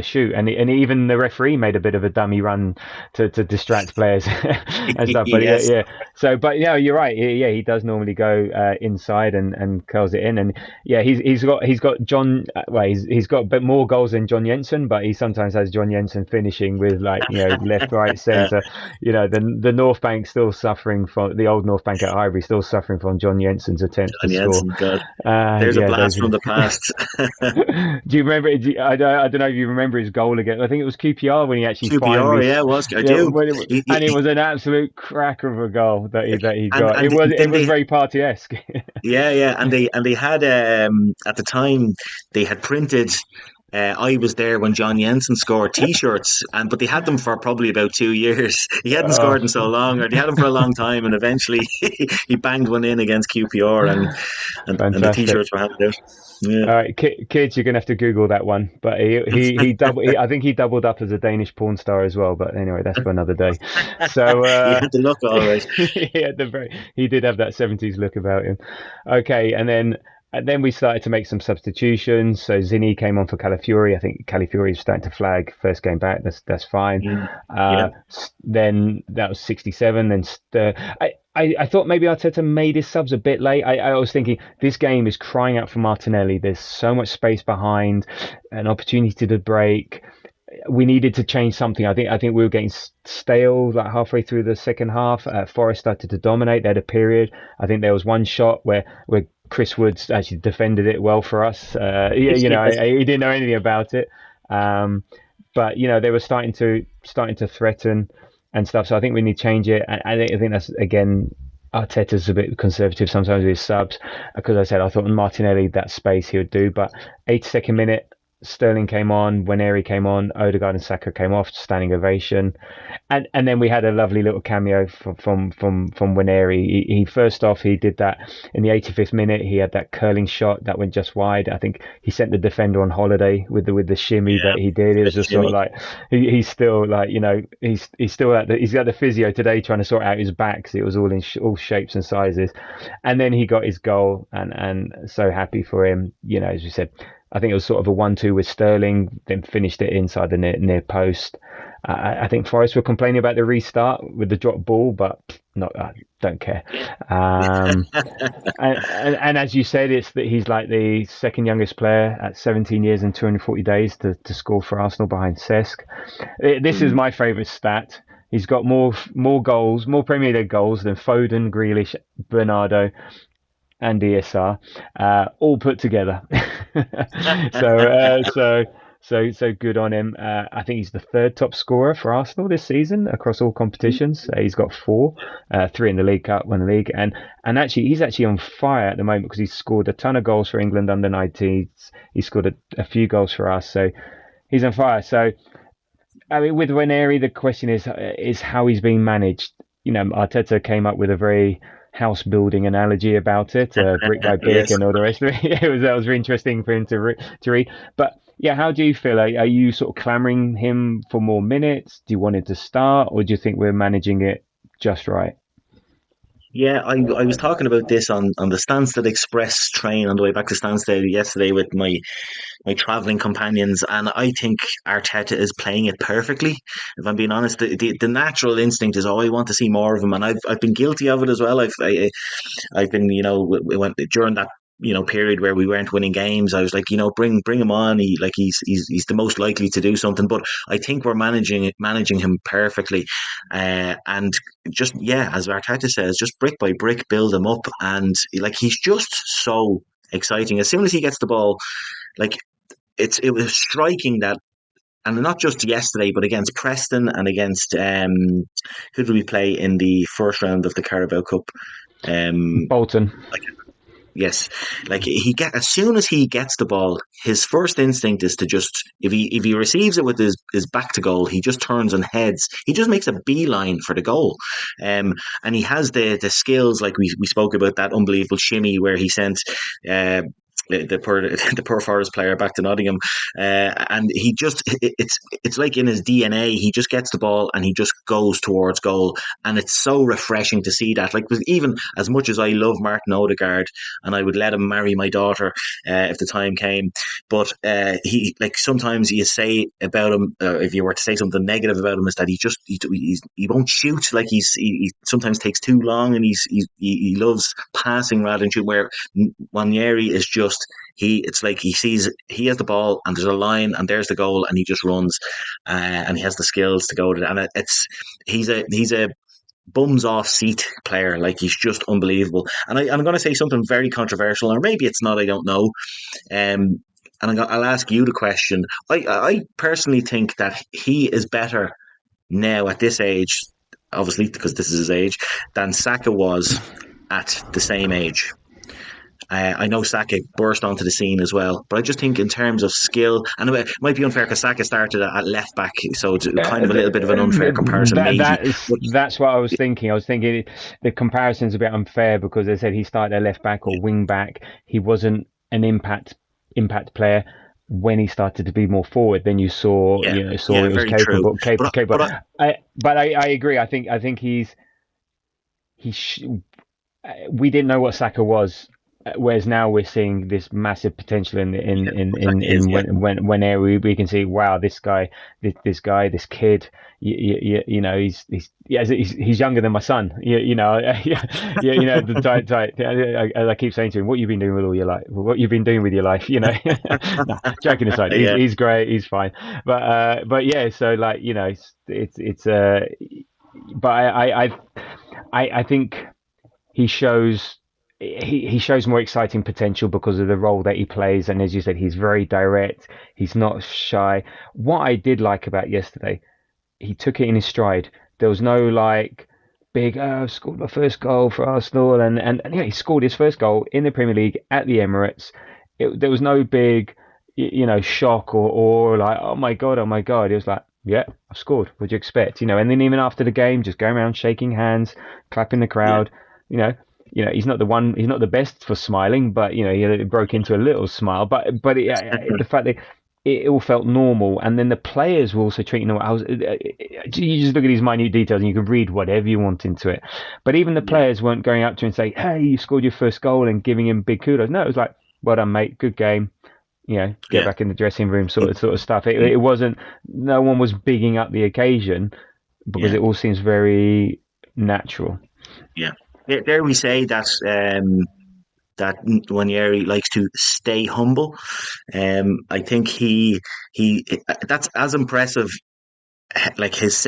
shoot, and even the referee made a bit of a dummy run to distract players and stuff. But yeah, yes, yeah. So, but yeah, you're right. Yeah, he does normally go inside and curls it in, and yeah, he's got John. Well, he's got a bit more goals than John Jensen, but he sometimes has John Jensen finishing with, like, left, right, centre. The North Bank still suffering from the old North Bank at Highbury, still suffering from John Jensen's attempts to and score. Jensen, God, there's a Yeah, blast those. from the past. Do you remember? I don't know if you remember his goal again. I think it was QPR when he actually QPR, finally, yeah, I yeah, do. and it was an absolute cracker of a goal that he And got. It was it then was very Party-esque. yeah, yeah, and they had at the time they had printed. I was there when John Jensen scored T-shirts, and but they had them for probably about 2 years. He hadn't Oh, scored in so long, or they had them for a long time, and eventually he banged one in against QPR, and the fantastic. T-shirts were handed out. Yeah, All right, kids, you're gonna have to Google that one. But I think he doubled up as a Danish porn star as well. But anyway, that's for another day. So he had the look all right. he did have that 70s look about him. Okay, and then we started to make some substitutions. So Zinni came on for Calafiori. I think Calafiori is starting to flag first game back. That's fine. Mm, yeah, Uh, then that was 67. Then I thought maybe Arteta made his subs a bit late. I was thinking this game is crying out for Martinelli. There's so much space behind, an opportunity to break. We needed to change something. I think we were getting stale like halfway through the second half. Forest started to dominate. They had a period. I think there was one shot where Chris Woods actually defended it well for us. Yeah, yes, he didn't know anything about it. But they were starting to threaten and stuff. So I think we need to change it. And I think that's, again, Arteta's a bit conservative sometimes with his subs, because I said I thought Martinelli, that space he would do. But 82nd minute, Sterling came on, Nwaneri came on, Ødegaard and Saka came off, standing ovation, and then we had a lovely little cameo from Nwaneri. He first off, he did that in the 85th minute. He had that curling shot that went just wide. I think he sent the defender on holiday with the shimmy yeah, that he did. It bit was of just sort of shimmy. like he's still like, he's still he's got the physio today trying to sort out his back, because it was all in all shapes and sizes. And then he got his goal, and so happy for him. As we said, I think it was sort of a 1-2 with Sterling, then finished it inside the near post. I think Forest were complaining about the restart with the drop ball, but not. I don't care. Yeah, Um, and as you said, it's that he's like the second youngest player at 17 years and 240 days to score for Arsenal behind Cesc. This is mm, my favourite stat. He's got more goals, more Premier League goals than Foden, Grealish, Bernardo, and ESR, all put together. So good on him. I think he's the third top scorer for Arsenal this season across all competitions. He's got four, three in the League Cup, one in the league, and actually he's actually on fire at the moment, because he's scored a ton of goals for England under 19s. He scored a few goals for us, so he's on fire. So I mean, with Nwaneri, the question is how he's being managed. Arteta came up with a very house building analogy about it, brick by brick, yes. and all the rest of it. That was very interesting for him to read. But yeah, how do you feel? Are you sort of clamoring him for more minutes? Do you want him to start, or do you think we're managing it just right? Yeah, I was talking about this on the Stansted Express train on the way back to Stansted yesterday with my travelling companions, and I think Arteta is playing it perfectly. If I'm being honest, the natural instinct is, oh, I want to see more of him, and I've been guilty of it as well. I've been, we went during that period where we weren't winning games, I was like, bring him on. He's the most likely to do something. But I think we're managing him perfectly, and just as Arteta says, just brick by brick, build him up, and like he's just so exciting. As soon as he gets the ball, like it was striking that. And not just yesterday, but against Preston and against who did we play in the first round of the Carabao Cup? Bolton. Yes, like as soon as he gets the ball, his first instinct is to just if he receives it with his back to goal, he just turns and heads. He just makes a beeline for the goal, and he has the skills. Like we spoke about that unbelievable shimmy where he sent. The poor Forest player back to Nottingham, and it's like in his DNA. He just gets the ball and he just goes towards goal, and it's so refreshing to see that. Like even as much as I love Martin Ødegaard, and I would let him marry my daughter if the time came, but he like sometimes you say about him, if you were to say something negative about him, is that he won't shoot. Like he sometimes takes too long, and he loves passing rather than shooting. Where Nwaneri is just it's like he has the ball and there's a line and there's the goal and he just runs, and he has the skills to go to it. And he's a bums off seat player. Like he's just unbelievable. And I'm going to say something very controversial, or maybe it's not. I don't know. And I'll ask you the question. I personally think that he is better now at this age, obviously because this is his age, than Saka was at the same age. I know Saka burst onto the scene as well, but I just think in terms of skill, and it might be unfair because Saka started at left back, so it's kind of a little bit of an unfair comparison, maybe. That's what I was thinking. I was thinking the comparison's a bit unfair because they said he started at left back or wing back. He wasn't an impact player. When he started to be more forward, then you saw it was capable. But I agree. I think we didn't know what Saka was. Whereas now we're seeing this massive potential when we can see, wow, this kid, he's younger than my son. The tight. I keep saying to him, what you've been doing with all your life, what you've been doing with your life, No, joking aside, he's great, he's fine, but yeah, so like but I think he shows. He shows more exciting potential because of the role that he plays, and as you said, he's very direct. He's not shy. What I did like about yesterday, he took it in his stride. There was no like big, I've scored my first goal for Arsenal, and he scored his first goal in the Premier League at the Emirates. There was no big, shock or like, oh my god. It was like, yeah, I've scored. What do you expect? And then even after the game, just going around shaking hands, clapping the crowd. He's not the best for smiling, but he broke into a little smile. But the fact that it all felt normal, and then the players were also treating him. You just look at these minute details, and you can read whatever you want into it. But even the players weren't going up to him and saying, "Hey, you scored your first goal," and giving him big kudos. No, it was like, "Well done, mate. Good game. Get back in the dressing room," sort of stuff. It wasn't. No one was bigging up the occasion because it all seems very natural. Yeah. There we say that Nwaneri likes to stay humble. I think he that's as impressive. Like his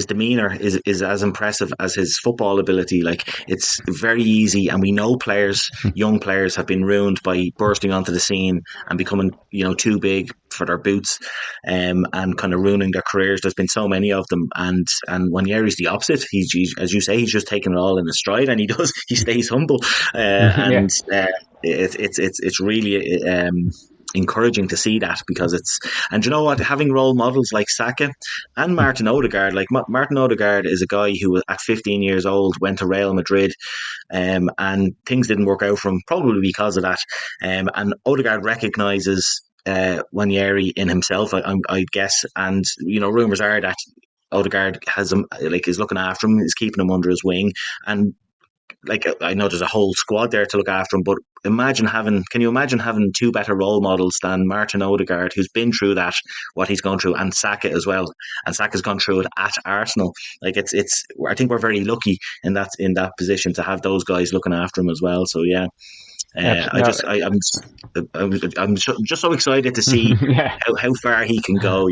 demeanor is as impressive as his football ability. Like it's very easy, and we know young players have been ruined by bursting onto the scene and becoming too big for their boots, and kind of ruining their careers. There's been so many of them, and Nwaneri's the opposite. He's as you say, he's just taking it all in his stride, and he stays humble, and it's really encouraging to see that, because and you know what, having role models like Saka and Martin Ødegaard, like Martin Ødegaard is a guy who at 15 years old went to Real Madrid, and things didn't work out for him probably because of that, and Ødegaard recognises Nwaneri in himself, I guess, and rumours are that Ødegaard has him, like, is looking after him, is keeping him under his wing, and like, I know there's a whole squad there to look after him, but can you imagine having two better role models than Martin Ødegaard, who's been through that, what he's gone through, and Saka as well, and Saka's gone through it at Arsenal. Like it's I think we're very lucky in that position to have those guys looking after him as well. So yeah. No, Just so excited to see yeah. how far he can go.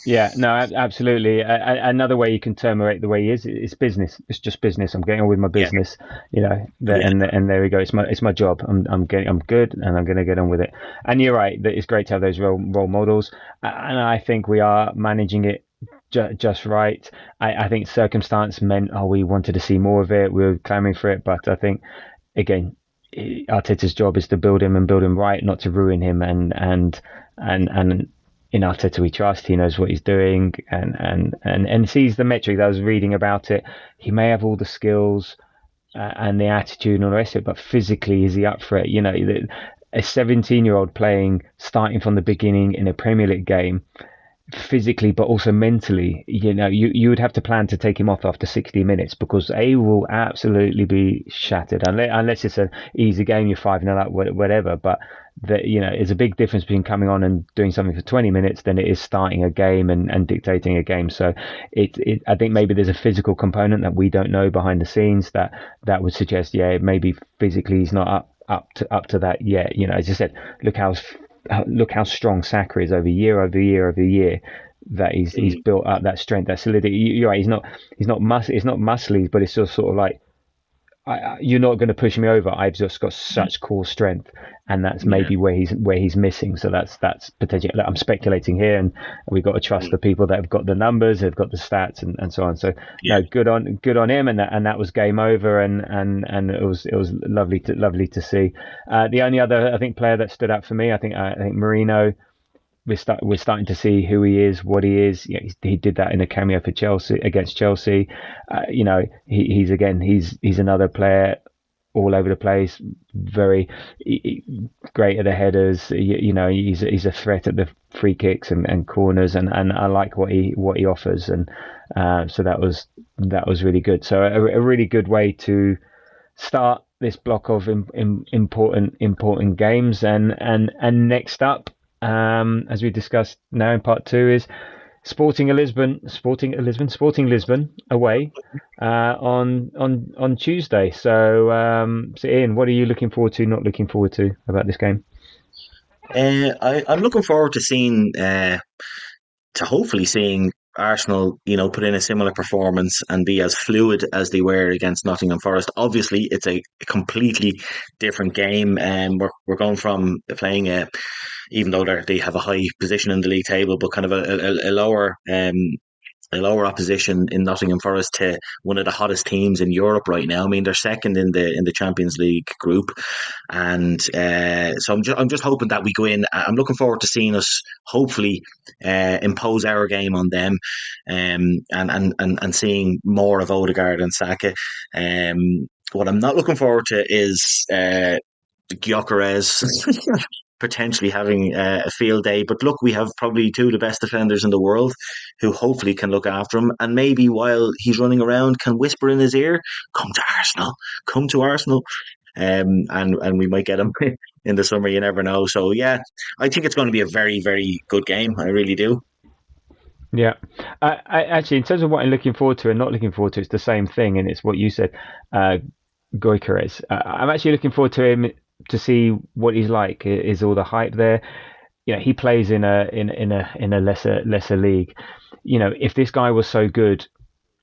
Yeah, no, absolutely. Another way you can terminate the way he is, it's business. It's just business. I'm getting on with my Yeah, business, you know. yeah, And there we go. It's my job. I'm good, and I'm going to get on with it. And you're right that it's great to have those role models, and I think we are managing it just right. I think circumstance meant, we wanted to see more of it. We were clamoring for it, but I think again, Arteta's job is to build him and build him right, not to ruin him. And in Arteta we trust. He knows what he's doing, and sees the metrics. I was reading about it. He may have all the skills and the attitude and all the rest of it, but physically, is he up for it? A 17-year-old playing, starting from the beginning in a Premier League game, physically but also mentally, you would have to plan to take him off after 60 minutes, because they will absolutely be shattered, unless it's an easy game, you're 5-0 up, whatever. But there's a big difference between coming on and doing something for 20 minutes than it is starting a game and dictating a game. So I think maybe there's a physical component that we don't know behind the scenes that would suggest, maybe physically he's not up to that yet. As you said, look how strong Saka is over year, that he's built up that strength, that solidity. You're right, he's not muscly, but it's just sort of like, you're not going to push me over. I've just got such core strength, and that's yeah. maybe where he's missing. So that's potentially. I'm speculating here, and we've got to trust the people that have got the numbers, have got the stats, and so on. So Yeah. no, good on him, and that was game over, and it was lovely to see. The only other, I think, player that stood out for me, I think Marino. We're starting to see who he is, what he is. He did that in a cameo for Chelsea, against Chelsea. He's another player all over the place. Very great at the headers. He's a threat at the free kicks and corners, and I like what he offers. And so that was really good. So a really good way to start this block of important games. And next up, as we discussed now in part two, is Sporting Lisbon away on Tuesday. So Ian, what are you looking forward to, not looking forward to about this game? I'm looking forward to hopefully seeing Arsenal, put in a similar performance and be as fluid as they were against Nottingham Forest. Obviously, it's a completely different game, and we're going from playing even though they have a high position in the league table, but kind of a lower opposition in Nottingham Forest to one of the hottest teams in Europe right now. I mean, they're second in the Champions League group, and so I'm just hoping that we go in. I'm looking forward to seeing us hopefully impose our game on them, and seeing more of Ødegaard and Saka. What I'm not looking forward to is Gyökeres potentially having a field day. But look, we have probably two of the best defenders in the world who hopefully can look after him. And maybe while he's running around, can whisper in his ear, come to Arsenal, come to Arsenal. And we might get him in the summer, you never know. So, yeah, I think it's going to be a very, very good game. I really do. Yeah, I actually, in terms of what I'm looking forward to and not looking forward to, it's the same thing, and it's what you said, Gyökeres. I'm actually looking forward to him to see what he's like. Is all the hype there? He plays in a lesser league. If this guy was so good,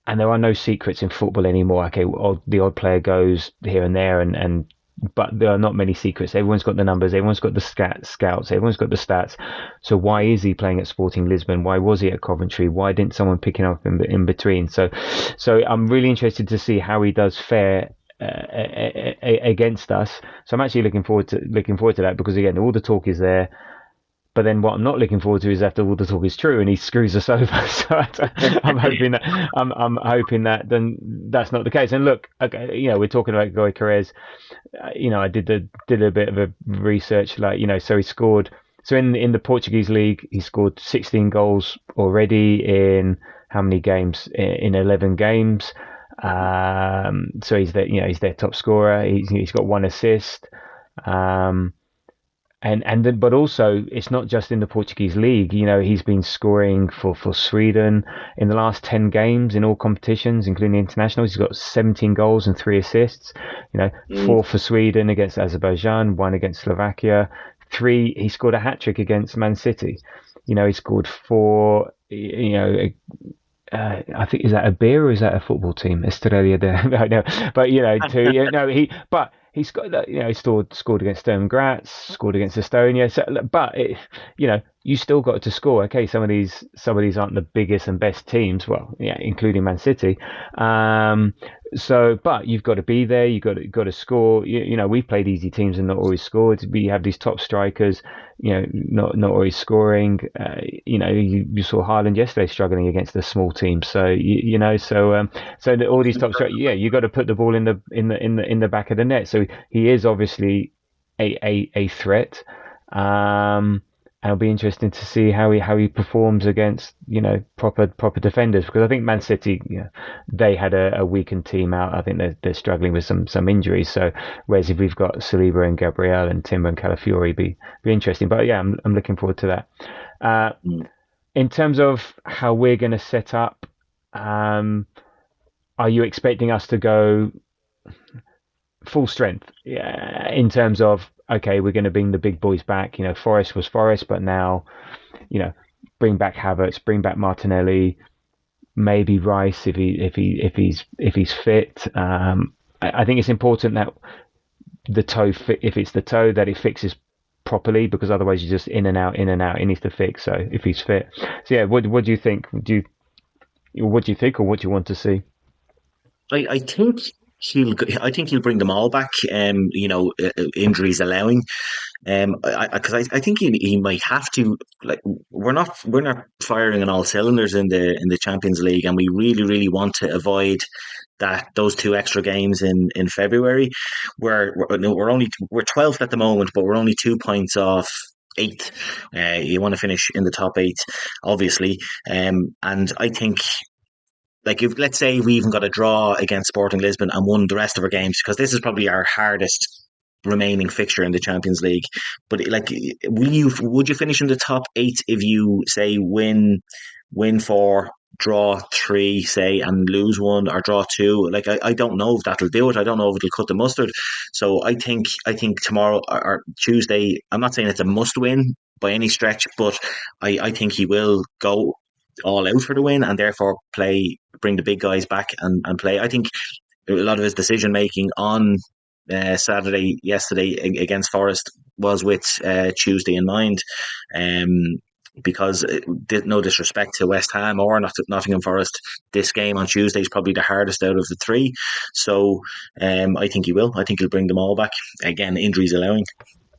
and there are no secrets in football anymore. Okay, the odd player goes here and there, but there are not many secrets. Everyone's got the numbers. Everyone's got the scouts. Everyone's got the stats. So why is he playing at Sporting Lisbon? Why was he at Coventry? Why didn't someone pick him up in between? So I'm really interested to see how he does fare against us. So I'm actually looking forward to that, because again, all the talk is there. But then what I'm not looking forward to is after all the talk is true and he screws us over. So I'm hoping that then that's not the case. And look, okay, we're talking about Gyökeres. I did a bit of a research, so he scored. So in the Portuguese league, he scored 16 goals already in how many games? In 11 games. So he's their top scorer. He's got one assist. but also it's not just in the Portuguese league. He's been scoring for Sweden in the last 10 games in all competitions, including internationals. He's got 17 goals and 3 assists. Mm. 4 for Sweden against Azerbaijan, 1 against Slovakia. He scored a hat trick against Man City. He scored 4. I think, is that a beer or is that a football team? Estrella de no, but he's got he scored against Sturm Graz, scored against Estonia. So, but you still got to score. Okay, some of these aren't the biggest and best teams. Well, yeah, including Man City. But you've got to be there. You've got to score. We've played easy teams and not always scored. We have these top strikers, not always scoring. You saw Haaland yesterday struggling against a small team. So all these top strikers, you got to put the ball in the back of the net. So he is obviously a threat. And it'll be interesting to see how he performs against proper defenders, because I think Man City, they had a weakened team out. I think they're struggling with some injuries. So whereas if we've got Saliba and Gabriel and Timber and Calafiori, be interesting. But yeah, I'm looking forward to that. In terms of how we're going to set up, are you expecting us to go full strength? Yeah, in terms of, okay, we're going to bring the big boys back. Forest was Forest, but now, bring back Havertz, bring back Martinelli, maybe Rice if he's fit. I think it's important that the toe, if it's the toe, that it fixes properly, because otherwise you're just in and out. It needs to fix. So if he's fit, so yeah, what do you think? What do you think, or what do you want to see? I think he'll bring them all back. Injuries allowing. Because I think he might have to. Like, we're not firing on all cylinders in the Champions League, and we really really want to avoid those 2 extra games in February. We're 12th at the moment, but we're only 2 points off eighth. You want to finish in the top eight, obviously. And I think, like, if let's say we even got a draw against Sporting Lisbon and won the rest of our games, because this is probably our hardest remaining fixture in the Champions League. But, like, would you finish in the top eight if you say win 4, draw 3, say, and lose 1, or draw 2? Like, I don't know if that'll do it. I don't know if it'll cut the mustard. So I think tomorrow or Tuesday. I'm not saying it's a must win by any stretch, but I think he will go all out for the win, and therefore bring the big guys back and play. I think a lot of his decision making on yesterday against Forest was with Tuesday in mind. Um, because, no disrespect to West Ham or Nottingham Forest, this game on Tuesday is probably the hardest out of the 3. So I think he will. I think he'll bring them all back. Again, injuries allowing.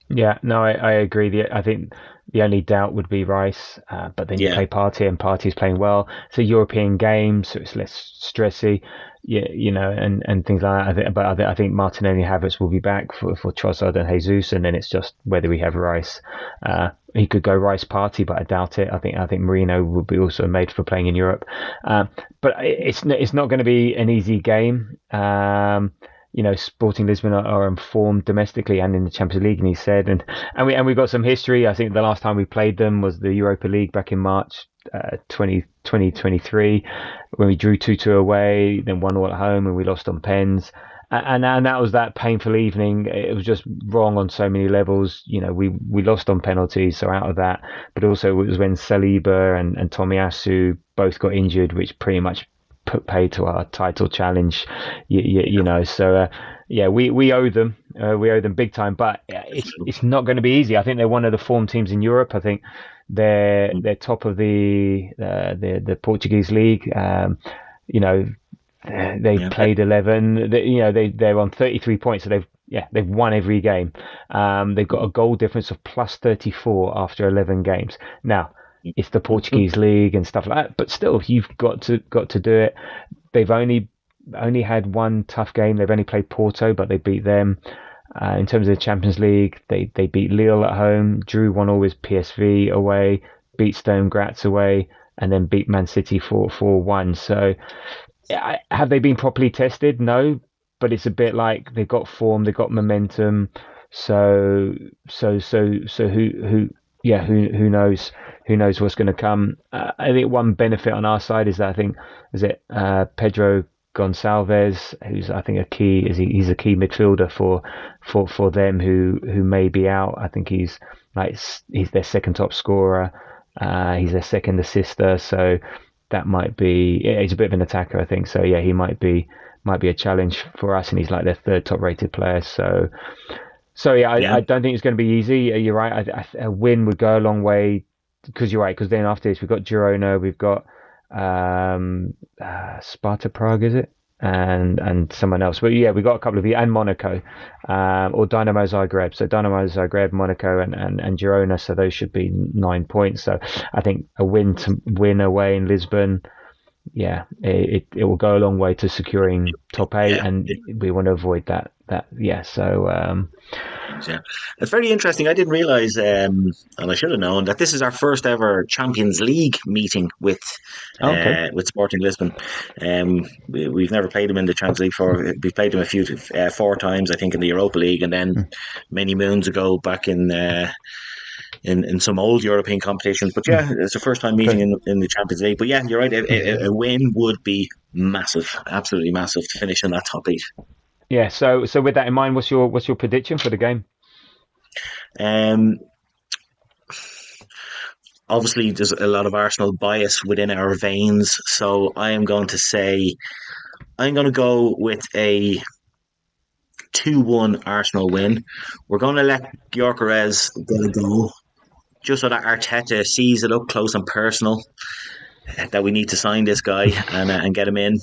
Yeah, no, I agree. I think the only doubt would be Rice, but then you Yeah. play Partey, and Partey's playing well. It's a European game, so it's less stressy, and things like that. I think Martinelli and Havertz will be back for Trossard and Jesus, and then it's just whether we have Rice. He could go Rice Partey, but I doubt it. I think Marino would be also made for playing in Europe, but it's not going to be an easy game. Sporting Lisbon are informed domestically and in the Champions League, and he said, and we've got some history. I think the last time we played them was the Europa League back in March 2023, when we drew 2-2 away, then 1-1 at home, and we lost on pens. And that was that painful evening. It was just wrong on so many levels. We lost on penalties, so out of that. But also it was when Saliba and Tomiyasu both got injured, which pretty much put paid to our title challenge. So we owe them. We owe them big time. But it's not going to be easy. I think they're one of the form teams in Europe. I think they're top of the Portuguese league. They've Yeah. played 11. They're on 33 points, so they've won every game. They've got a goal difference of plus 34 after 11 games. Now, it's the Portuguese league and stuff like that, but still, you've got to do it. They've only had one tough game. They've only played Porto, but they beat them. In terms of the Champions League, they beat Lille at home, drew 1-1 with PSV away, beat Sturm Graz away, and then beat Man City 4-1. So, have they been properly tested? No, but it's a bit like they've got form, they've got momentum. So who knows what's going to come. I think one benefit on our side is that I think is it Pedro Gonçalves, who's I think he's a key midfielder for them who may be out. I think he's their second top scorer. He's their second assister, so that might be. Yeah, he's a bit of an attacker, I think. So yeah, he might be a challenge for us, and he's like their third top rated player. So yeah, Yeah. I don't think it's going to be easy. You're right. A win would go a long way because you're right. Because then after this, we've got Girona, we've got Sparta Prague, is it? And someone else. But yeah, we've got a couple of you and Monaco, or Dynamo Zagreb. So Dynamo Zagreb, Monaco, and Girona. So those should be 9 points. So I think a win away in Lisbon. Yeah, it will go a long way to securing top 8, Yeah. and we want to avoid that. Yeah. So Yeah, it's very interesting. I didn't realize, and I should have known that this is our first ever Champions League meeting okay. with Sporting Lisbon. We've never played them in the Champions League for. We played them 4 times, I think, in the Europa League, and then many moons ago back in some old European competitions. But yeah, it's the first time meeting Okay. in the Champions League. But yeah, you're right. A win would be massive, absolutely massive to finish in that top 8. Yeah. So with that in mind, what's your prediction for the game? Um, Obviously, there's a lot of Arsenal bias within our veins, so I am going to say I'm going to go with a 2-1 Arsenal win. We're going to let Gyökeres get a goal just so that Arteta sees it up close and personal that we need to sign this guy and get him in.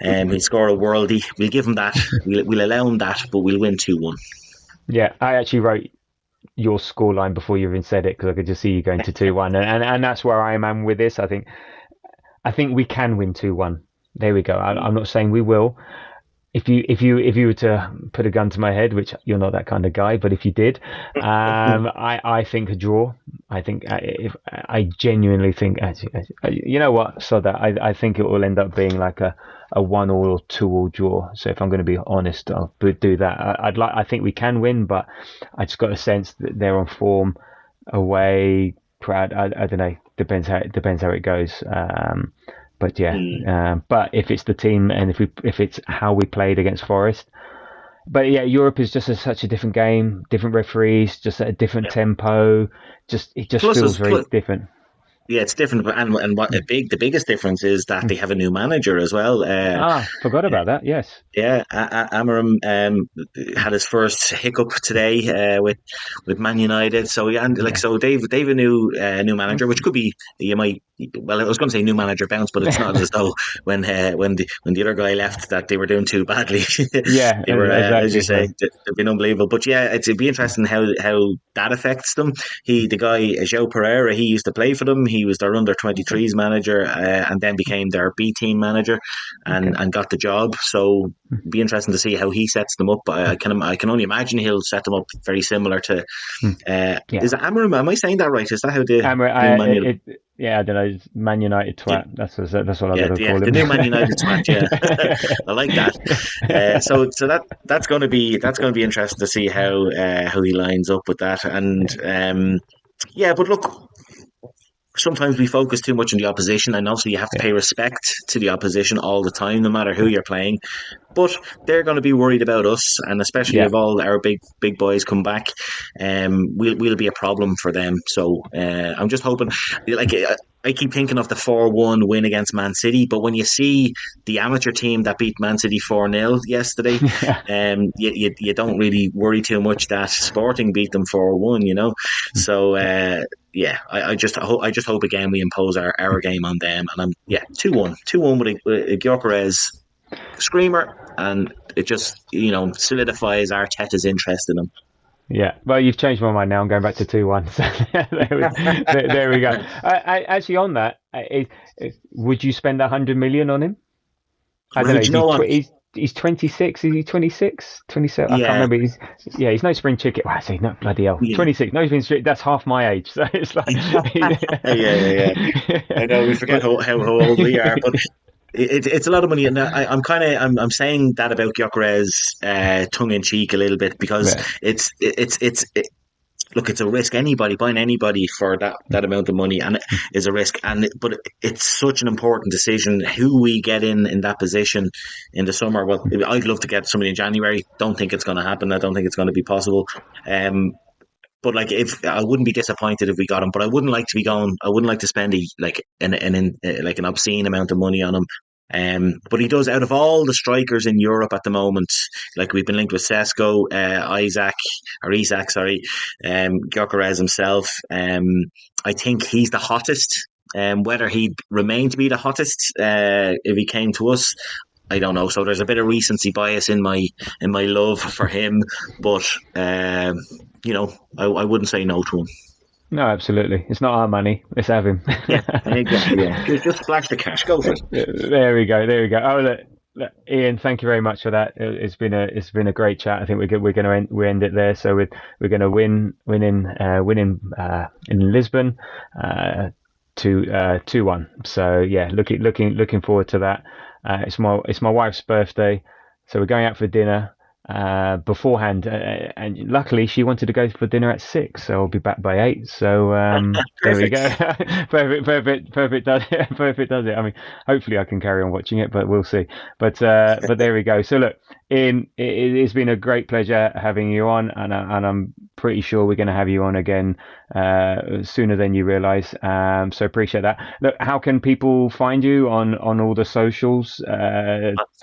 He'll score a worldie. We'll give him that. We'll allow him that, but we'll win 2-1. Yeah, I actually wrote your scoreline before you even said it because I could just see you going to 2-1, and that's where I am with this. I think we can win 2-1. There we go. I'm not saying we will. If you were to put a gun to my head, which you're not that kind of guy, but if you did, I think a draw. I think if I genuinely think, you know what, so that I think it will end up being like a 1-1 or 2-2 draw. So if I'm going to be honest, I'll do that. I think we can win, but I just got a sense that they're on form away. Crowd, I don't know. Depends how it goes. But yeah, but if it's the team and if it's how we played against Forest, but yeah, Europe is just such a different game, different referees, just at a different tempo. It just Plus, feels very different. yeah, it's different, and what the biggest difference is that they have a new manager as well. Forgot about that. Yes. Yeah, Amarim had his first hiccup today with Man United. So yeah, and like Yeah. so, they've a new manager, which could be you might. Well, I was going to say new manager bounce, but it's not as though when the other guy left that they were doing too badly. Yeah, They were, as you exactly. say, So they've been unbelievable. But yeah, it'd be interesting how that affects them. The guy João Pereira, he used to play for them. He was their under okay, 23s manager, and then became their B team manager, okay. and got the job. So be interesting to see how he sets them up. I can only imagine he'll set them up very similar to. Yeah. Is it Amarim? Am I saying that right? Is that how the new I, Man United? yeah, I don't know. It's Man United Yeah, twat. That's what I'm yeah, gonna yeah. call The him. new Man United twat. Yeah, I like that. So that's going to be interesting to see how he lines up with that. And yeah, but look, sometimes we focus too much on the opposition, and also you have to Yeah, pay respect to the opposition all the time, no matter who you're playing. But they're going to be worried about us, and especially yeah, if all our big boys come back, we'll be a problem for them. So I'm just hoping, like. I keep thinking of the 4-1 win against Man City, but when you see the amateur team that beat Man City 4-0 yesterday, yeah. you don't really worry too much that Sporting beat them 4-1, you know. So yeah, I just hope again we impose our game on them, and I'm 2-1 with a Gyökeres screamer, and it just solidifies Arteta's interest in him. Yeah, well, you've changed my mind now. I'm going back to 2-1. So there we go. Actually, on that, would you spend 100 million on him? I don't Well, know. do you know what? He's 26. Is he 26? 27? I can't Yeah, remember. He's no spring chicken. Well, I say no, bloody hell. yeah, 26. No spring chicken. That's half my age. So it's like, yeah, yeah, yeah. I know we forget but how old we are, but it's a lot of money, and I'm saying that about Gyökeres, tongue in cheek a little bit, because Yeah. look, it's a risk. Anybody buying anybody for that amount of money, and it is a risk. But it's such an important decision who we get in that position in the summer. Well, I'd love to get somebody in January. Don't think it's going to happen. I don't think it's going to be possible. Um, but like, if I wouldn't be disappointed if we got him, but I wouldn't like to be going. I wouldn't like to spend like an obscene amount of money on him. But he does, out of all the strikers in Europe at the moment, like we've been linked with Sesko, Isak, sorry, Gyökeres himself. I think he's the hottest. Whether he'd remain to be the hottest if he came to us, I don't know. So there's a bit of recency bias in my love for him, but I wouldn't say no to him. No, absolutely. It's not our money. Let's have him. Yeah, exactly. Yeah, just splash the cash. Go for it. There we go. There we go. Oh, look, Ian, thank you very much for that. It's been a great chat. I think we're going to end it there. So we're going to win in Lisbon, 2-1. So yeah, looking forward to that. It's my wife's birthday, so we're going out for dinner beforehand, and luckily she wanted to go for dinner at 6, so I'll be back by 8. So there we Perfect. go. Perfect does it. Perfect does it. I mean, hopefully I can carry on watching it, but we'll see. But there we go. So look, Ian, it's been a great pleasure having you on, and I'm pretty sure we're going to have you on again sooner than you realise. So appreciate that. Look, how can people find you on all the socials?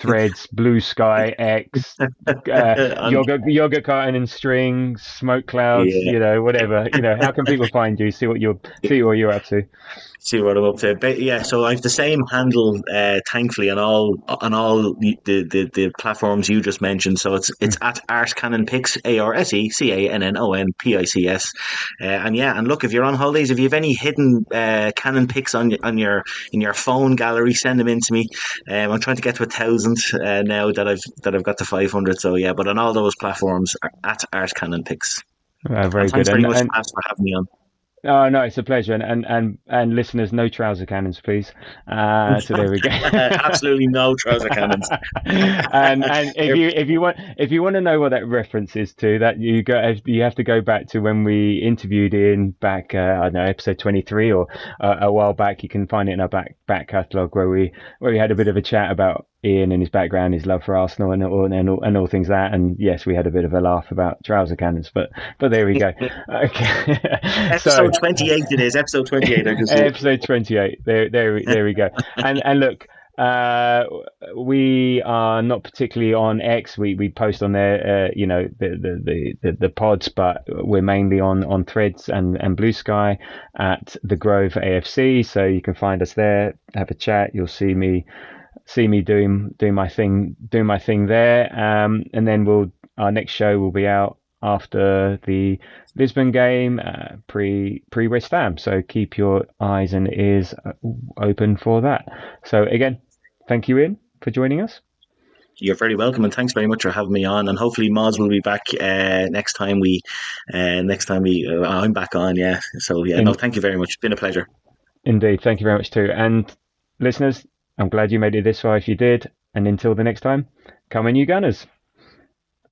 Threads, Blue Sky, X, I'm, yoga carton and strings, smoke clouds, yeah. whatever. How can people find you? See what you're up to. See what I'm up to. But yeah, so I've the same handle, thankfully, on all the platforms you just mentioned. So it's at Art Cannon Pics, ARSECANNONPICS, and yeah, and look, if you're on holidays, if you have any hidden Canon pics on your in your phone gallery, send them in to me. I'm trying to get to 1,000 now that I've got to 500. So yeah, but on all those platforms, at Art Cannon Pics. And Very good. thanks very much, And Pat, for having me on. oh no, it's a pleasure. And listeners, no trouser cannons, please. So there we go. Absolutely no trouser cannons. And if you want to know what that reference is to, that you have to go back to when we interviewed Ian back, I don't know, episode 23 or a while back. You can find it in our back catalogue where we had a bit of a chat about Ian and his background, his love for Arsenal, and all things like that. And yes, we had a bit of a laugh about trouser cannons, but there we go. Okay, so Episode 28 it is. Episode 28, I can see it. episode 28. There we go. And look, we are not particularly on X. We post on there, the pods, but we're mainly on Threads and Blue Sky at the Grove AFC. So you can find us there, have a chat. You'll see me doing my thing there. And then our next show will be out after the Lisbon game, pre West Ham. So keep your eyes and ears open for that. So again, thank you, Ian, for joining us. You're very welcome, and thanks very much for having me on. And hopefully, Moz will be back next time I'm back on. Yeah. So yeah, no, In, thank you very much. It's been a pleasure. Indeed, thank you very much too. And listeners, I'm glad you made it this far if you did. And until the next time, come on, you Gunners.